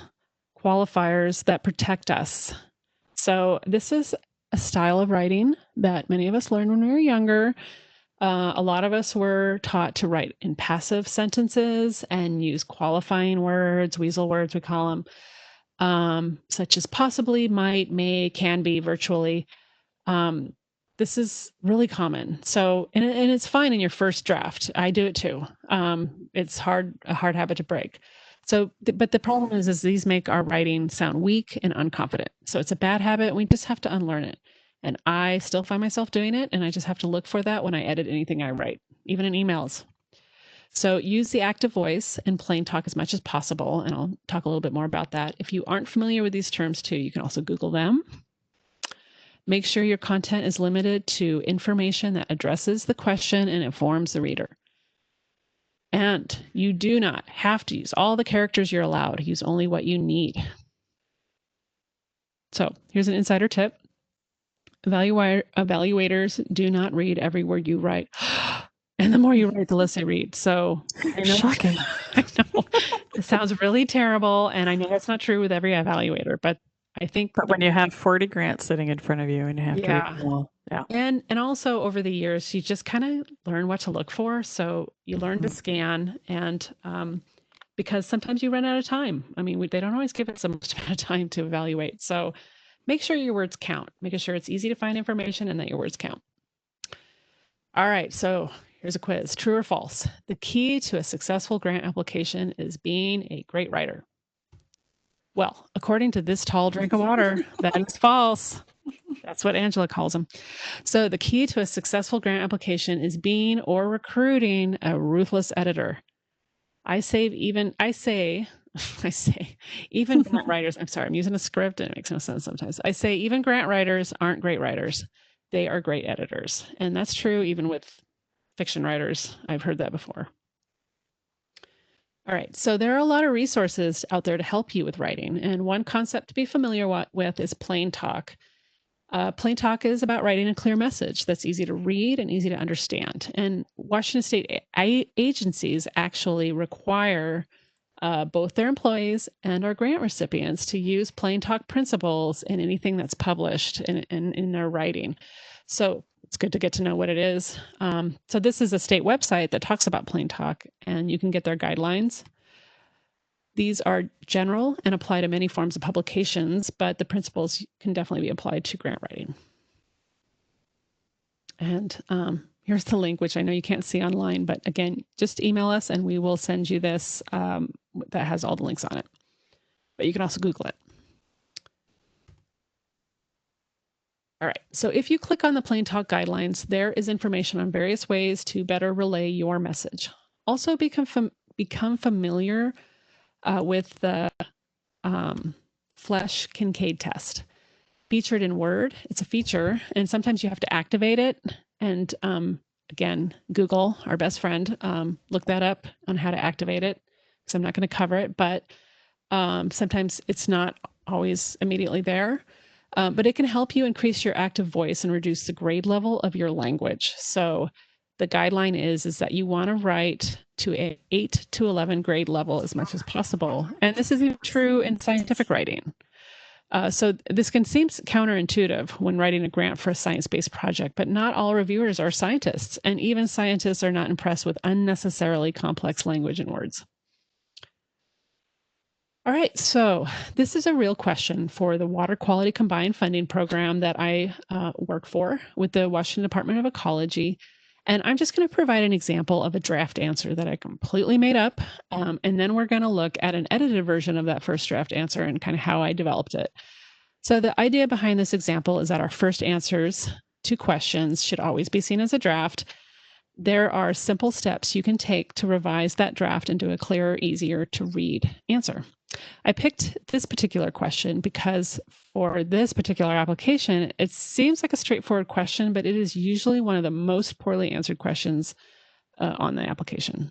qualifiers that protect us. So this is a style of writing that many of us learned when we were younger. A lot of us were taught to write in passive sentences and use qualifying words, weasel words we call them, such as possibly, might, may, can be, virtually. This is really common. So, and it's fine in your first draft. I do it too. It's a hard habit to break. So, but the problem is these make our writing sound weak and unconfident. So it's a bad habit. We just have to unlearn it. And I still find myself doing it. And I just have to look for that when I edit anything I write, even in emails. So use the active voice and plain talk as much as possible. And I'll talk a little bit more about that. If you aren't familiar with these terms too, you can also Google them. Make sure your content is limited to information that addresses the question and informs the reader. And you do not have to use all the characters you're allowed. Use only what you need. So here's an insider tip. Evaluators do not read every word you write. And the more you write, the less they read. So I know, shocking. I know it sounds really terrible. And I know that's not true with every evaluator, but I think. But when you have 40 grants sitting in front of you and you have to read them all. Yeah. And also over the years, you just kind of learn what to look for. So you learn to scan, and because sometimes you run out of time. I mean, they don't always give us so much amount of time to evaluate. So make sure your words count, making sure it's easy to find information and that your words count. All right, so here's a quiz. True or false? The key to a successful grant application is being a great writer. Well, according to this tall drink of water, that is false. That's what Angela calls them. So the key to a successful grant application is being or recruiting a ruthless editor. I say even grant writers, I'm sorry, I'm using a script and it makes no sense sometimes. I say even grant writers aren't great writers. They are great editors. And that's true even with fiction writers. I've heard that before. All right, so there are a lot of resources out there to help you with writing. And one concept to be familiar with is plain talk. Plain talk is about writing a clear message that's easy to read and easy to understand. And Washington State agencies actually require both their employees and our grant recipients to use plain talk principles in anything that's published in their writing. So it's good to get to know what it is. So this is a state website that talks about plain talk, and you can get their guidelines. These are general and apply to many forms of publications, but the principles can definitely be applied to grant writing. And here's the link, which I know you can't see online, but again, just email us and we will send you this that has all the links on it. But you can also Google it. All right, so if you click on the Plain Talk Guidelines, there is information on various ways to better relay your message. Also, become familiar with the Flesch Kincaid test. Featured in Word, it's a feature, and sometimes you have to activate it. And again, Google, our best friend, look that up on how to activate it, because I'm not going to cover it, but sometimes it's not always immediately there. But it can help you increase your active voice and reduce the grade level of your language. So the guideline is that you want to write to an 8 to 11 grade level as much as possible. And this is even true in scientific writing. So this can seem counterintuitive when writing a grant for a science-based project, but not all reviewers are scientists, and even scientists are not impressed with unnecessarily complex language and words. All right, so this is a real question for the Water Quality Combined Funding Program that I work for with the Washington Department of Ecology. And I'm just going to provide an example of a draft answer that I completely made up. And then we're going to look at an edited version of that first draft answer and kind of how I developed it. So the idea behind this example is that our first answers to questions should always be seen as a draft. There are simple steps you can take to revise that draft into a clearer, easier to read answer. I picked this particular question because for this particular application, it seems like a straightforward question, but it is usually one of the most poorly answered questions on the application.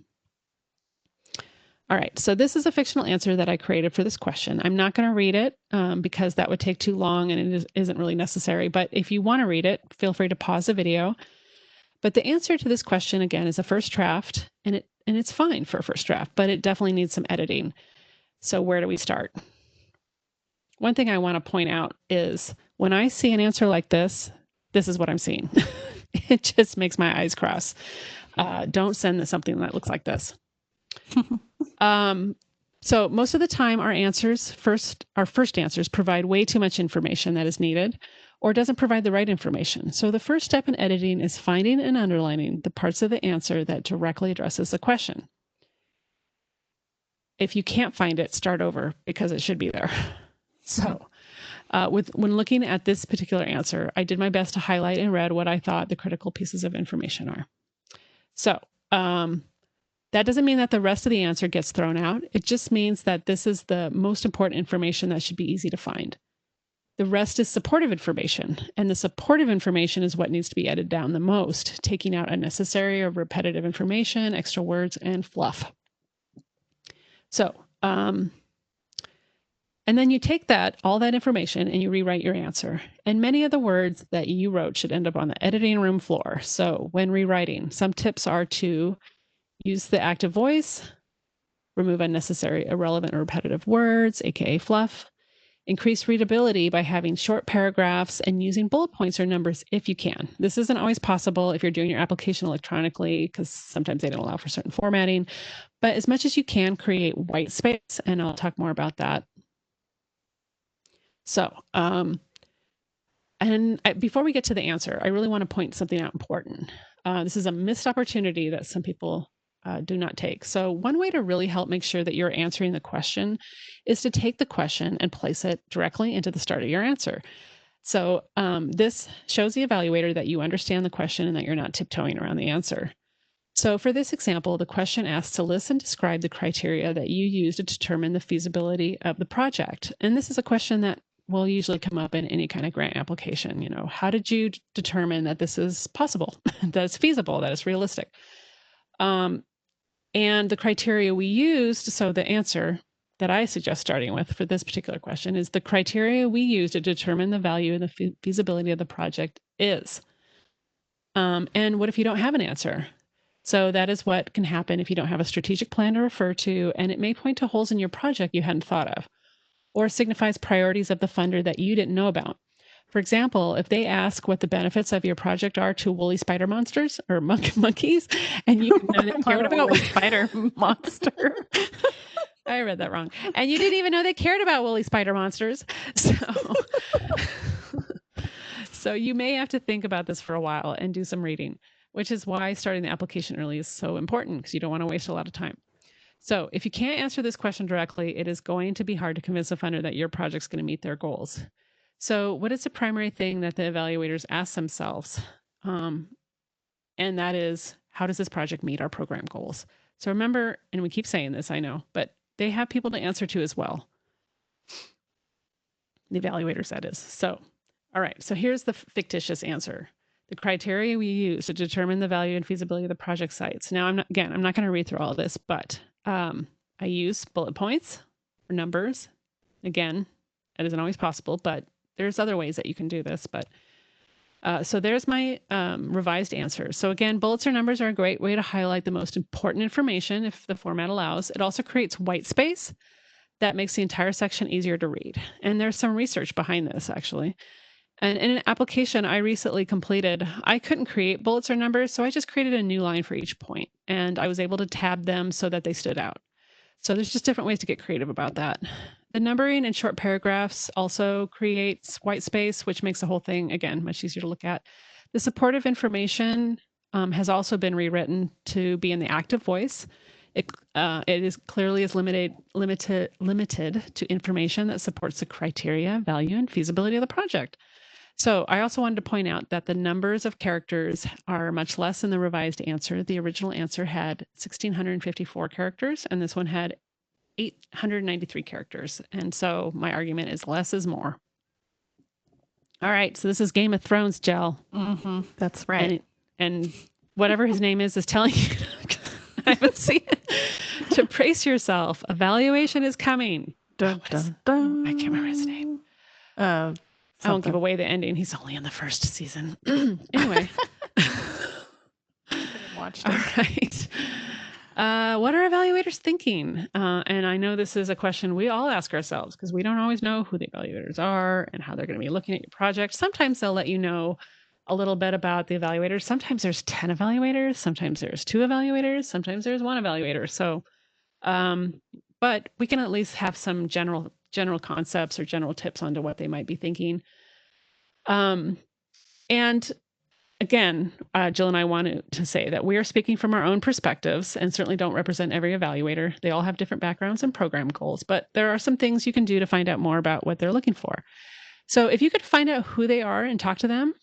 All right, so this is a fictional answer that I created for this question. I'm not going to read it because that would take too long and it isn't really necessary. But if you want to read it, feel free to pause the video. But the answer to this question, again, is a first draft, and it's fine for a first draft, but it definitely needs some editing. So where do we start? One thing I want to point out is when I see an answer like this is what I'm seeing. It just makes my eyes cross. Don't send something that looks like this. So most of the time our first answers provide way too much information that is needed or doesn't provide the right information. So the first step in editing is finding and underlining the parts of the answer that directly addresses the question. If you can't find it, start over because it should be there. So when looking at this particular answer, I did my best to highlight in red what I thought the critical pieces of information are. So that doesn't mean that the rest of the answer gets thrown out. It just means that this is the most important information that should be easy to find. The rest is supportive information, and the supportive information is what needs to be edited down the most, taking out unnecessary or repetitive information, extra words, and fluff. So, and then you take all that information and you rewrite your answer. And many of the words that you wrote should end up on the editing room floor. So when rewriting, some tips are to use the active voice, remove unnecessary, irrelevant, or repetitive words, aka fluff, increase readability by having short paragraphs and using bullet points or numbers if you can. This isn't always possible if you're doing your application electronically because sometimes they don't allow for certain formatting. But as much as you can, create white space, and I'll talk more about that. So, before we get to the answer, I really want to point something out important. This is a missed opportunity that some people do not take. So one way to really help make sure that you're answering the question is to take the question and place it directly into the start of your answer. So this shows the evaluator that you understand the question and that you're not tiptoeing around the answer. So for this example, the question asks to list and describe the criteria that you use to determine the feasibility of the project. And this is a question that will usually come up in any kind of grant application. You know, how did you determine that this is possible, that it's feasible, that it's realistic? And the criteria we used, so the answer that I suggest starting with for this particular question is the criteria we use to determine the value and the feasibility of the project is. And what if you don't have an answer? So that is what can happen if you don't have a strategic plan to refer to, and it may point to holes in your project you hadn't thought of, or signifies priorities of the funder that you didn't know about. For example, if they ask what the benefits of your project are to woolly spider monsters or monkeys, and you didn't know they cared about woolly spider monster. I read that wrong. And you didn't even know they cared about woolly spider monsters. So you may have to think about this for a while and do some reading, which is why starting the application early is so important because you don't want to waste a lot of time. So if you can't answer this question directly, it is going to be hard to convince a funder that your project's going to meet their goals. So what is the primary thing that the evaluators ask themselves? And that is, how does this project meet our program goals? So remember, and we keep saying this, I know, but they have people to answer to as well. The evaluators, that is. So, all right, so here's the fictitious answer. The criteria we use to determine the value and feasibility of the project sites. Now, I'm not going to read through all of this, but I use bullet points or numbers. Again, it isn't always possible, but there's other ways that you can do this. But so there's my revised answer. So again, bullets or numbers are a great way to highlight the most important information if the format allows. It also creates white space that makes the entire section easier to read. And there's some research behind this, actually. And in an application I recently completed, I couldn't create bullets or numbers, so I just created a new line for each point. And I was able to tab them so that they stood out. So there's just different ways to get creative about that. The numbering in short paragraphs also creates white space, which makes the whole thing, again, much easier to look at. The supportive information has also been rewritten to be in the active voice. It is clearly limited to information that supports the criteria, value, and feasibility of the project. So I also wanted to point out that the numbers of characters are much less in the revised answer. The original answer had 1,654 characters, and this one had 893 characters. And so my argument is less is more. All right, so this is Game of Thrones, Jill. Mm-hmm, that's right. And whatever his name is telling you, I haven't seen it, to brace yourself. Evaluation is coming. Dun, dun, dun. I can't remember his name. I won't give away the ending. He's only in the first season. Anyway. Watched All right. What are evaluators thinking? And I know this is a question we all ask ourselves because we don't always know who the evaluators are and how they're going to be looking at your project. Sometimes they'll let you know a little bit about the evaluators. Sometimes there's 10 evaluators. Sometimes there's 2 evaluators. Sometimes there's 1 evaluator. So, but we can at least have some general concepts or general tips onto what they might be thinking. And again, Jill and I wanted to say that we are speaking from our own perspectives and certainly don't represent every evaluator. They all have different backgrounds and program goals, but there are some things you can do to find out more about what they're looking for. So if you could find out who they are and talk to them,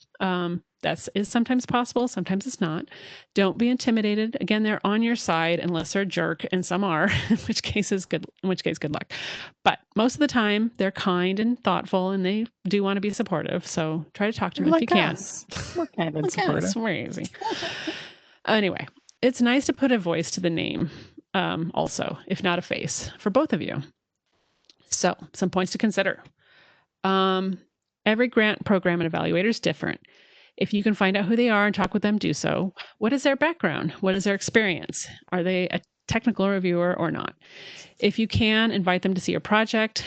that is sometimes possible, sometimes it's not. Don't be intimidated. Again, they're on your side unless they're a jerk, and some are, in which case, good luck. But most of the time, they're kind and thoughtful, and they do want to be supportive. So try to talk to them if you can. We're kind of supportive. We're easy. Anyway, it's nice to put a voice to the name, also, if not a face, for both of you. So some points to consider. Every grant program and evaluator is different. If you can find out who they are and talk with them, do so. What is their background? What is their experience? Are they a technical reviewer or not? If you can, invite them to see your project.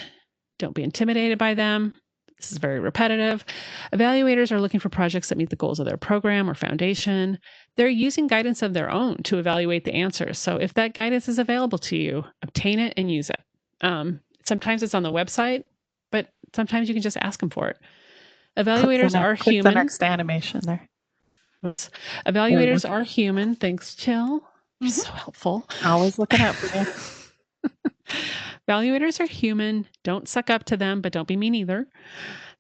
Don't be intimidated by them. This is very repetitive. Evaluators are looking for projects that meet the goals of their program or foundation. They're using guidance of their own to evaluate the answers. So if that guidance is available to you, obtain it and use it. Sometimes it's on the website, but sometimes you can just ask them for it. Evaluators are human. The next animation there. Oops. Evaluators are human. Thanks, Jill. You're so helpful. Always looking out for you. Evaluators are human. Don't suck up to them, but don't be mean either.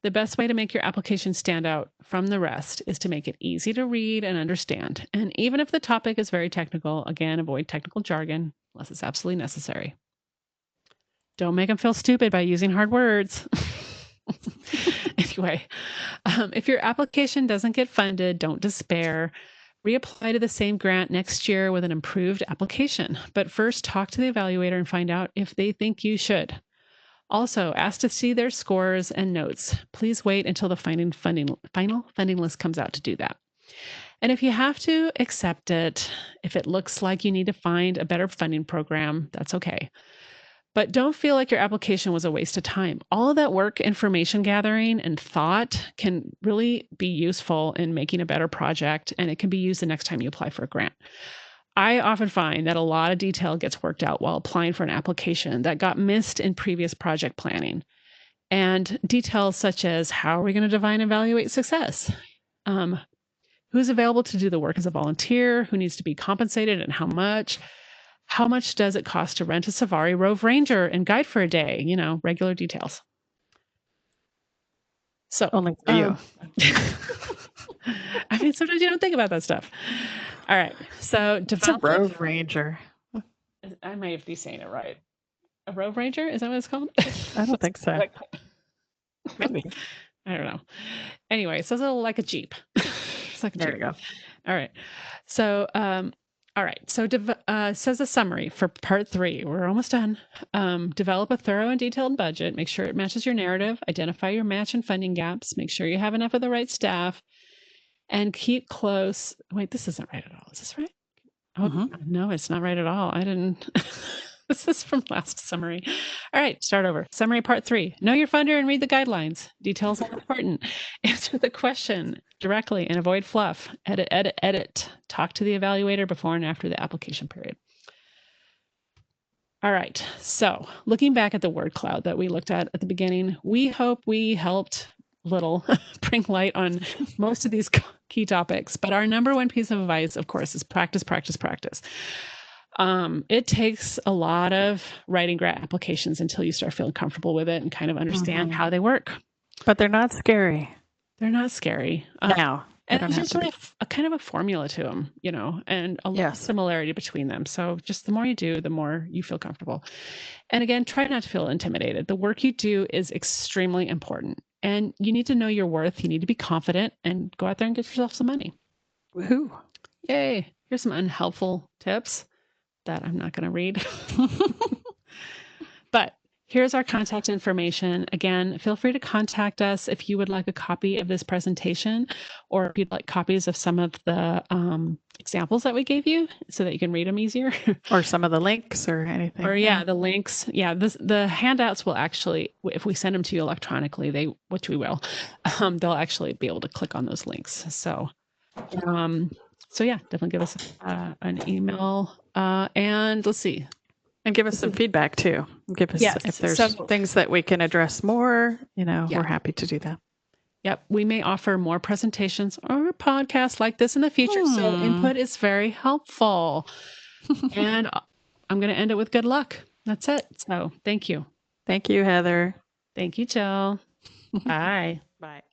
The best way to make your application stand out from the rest is to make it easy to read and understand. And even if the topic is very technical, again, avoid technical jargon unless it's absolutely necessary. Don't make them feel stupid by using hard words. Anyway, if your application doesn't get funded, don't despair. Reapply to the same grant next year with an improved application. But first, talk to the evaluator and find out if they think you should. Also, ask to see their scores and notes. Please wait until the final funding list comes out to do that. And if you have to, accept it. If it looks like you need to find a better funding program, that's okay. But don't feel like your application was a waste of time. All of that work, information gathering, and thought can really be useful in making a better project, and it can be used the next time you apply for a grant. I often find that a lot of detail gets worked out while applying for an application that got missed in previous project planning. And details such as how are we going to define and evaluate success? Who's available to do the work as a volunteer? Who needs to be compensated and how much? How much does it cost to rent a Safari, Rove, Ranger, and guide for a day? Regular details. So Only for you. I mean, sometimes you don't think about that stuff. All right. So It's a develop. road ranger. I might be saying it right. A road ranger? Is that what it's called? I don't think so. Maybe. I don't know. Anyway, so it's a little like a Jeep. It's like a There Jeep. you go. All right. So, all right. So, says a summary for part 3. We're almost done. Develop a thorough and detailed budget. Make sure it matches your narrative. Identify your match and funding gaps. Make sure you have enough of the right staff. And keep close. Wait, this isn't right at all. Is this right? Oh, no, it's not right at all. I didn't. This is from last summary. All right, start over. Summary part 3. Know your funder and read the guidelines. Details are important. Answer the question directly and avoid fluff. Edit, edit, edit. Talk to the evaluator before and after the application period. All right, so looking back at the word cloud that we looked at the beginning, we hope we helped little bring light on most of these key topics. But our number one piece of advice, of course, is practice, practice, practice. It takes a lot of writing grant applications until you start feeling comfortable with it and kind of understand how they work. But they're not scary. They're not scary. Now. And there's just really a kind of a formula to them, you know, and a lot of similarity between them. So just the more you do, the more you feel comfortable. And again, try not to feel intimidated. The work you do is extremely important. And you need to know your worth. You need to be confident and go out there and get yourself some money. Woohoo. Yay. Here's some unhelpful tips that I'm not going to read. But here's our contact information. Again, feel free to contact us if you would like a copy of this presentation, or if you'd like copies of some of the examples that we gave you so that you can read them easier. Or some of the links or anything. Or the links. Yeah, the handouts will actually, if we send them to you electronically, which we will, they'll actually be able to click on those links. So yeah, definitely give us an email. And let's see. And give us some feedback too. Give us if there's things that we can address more, we're happy to do that. Yep. We may offer more presentations or podcasts like this in the future. So input is very helpful. And I'm going to end it with good luck. That's it. So thank you. Thank you, Heather. Thank you, Jill. Bye. Bye.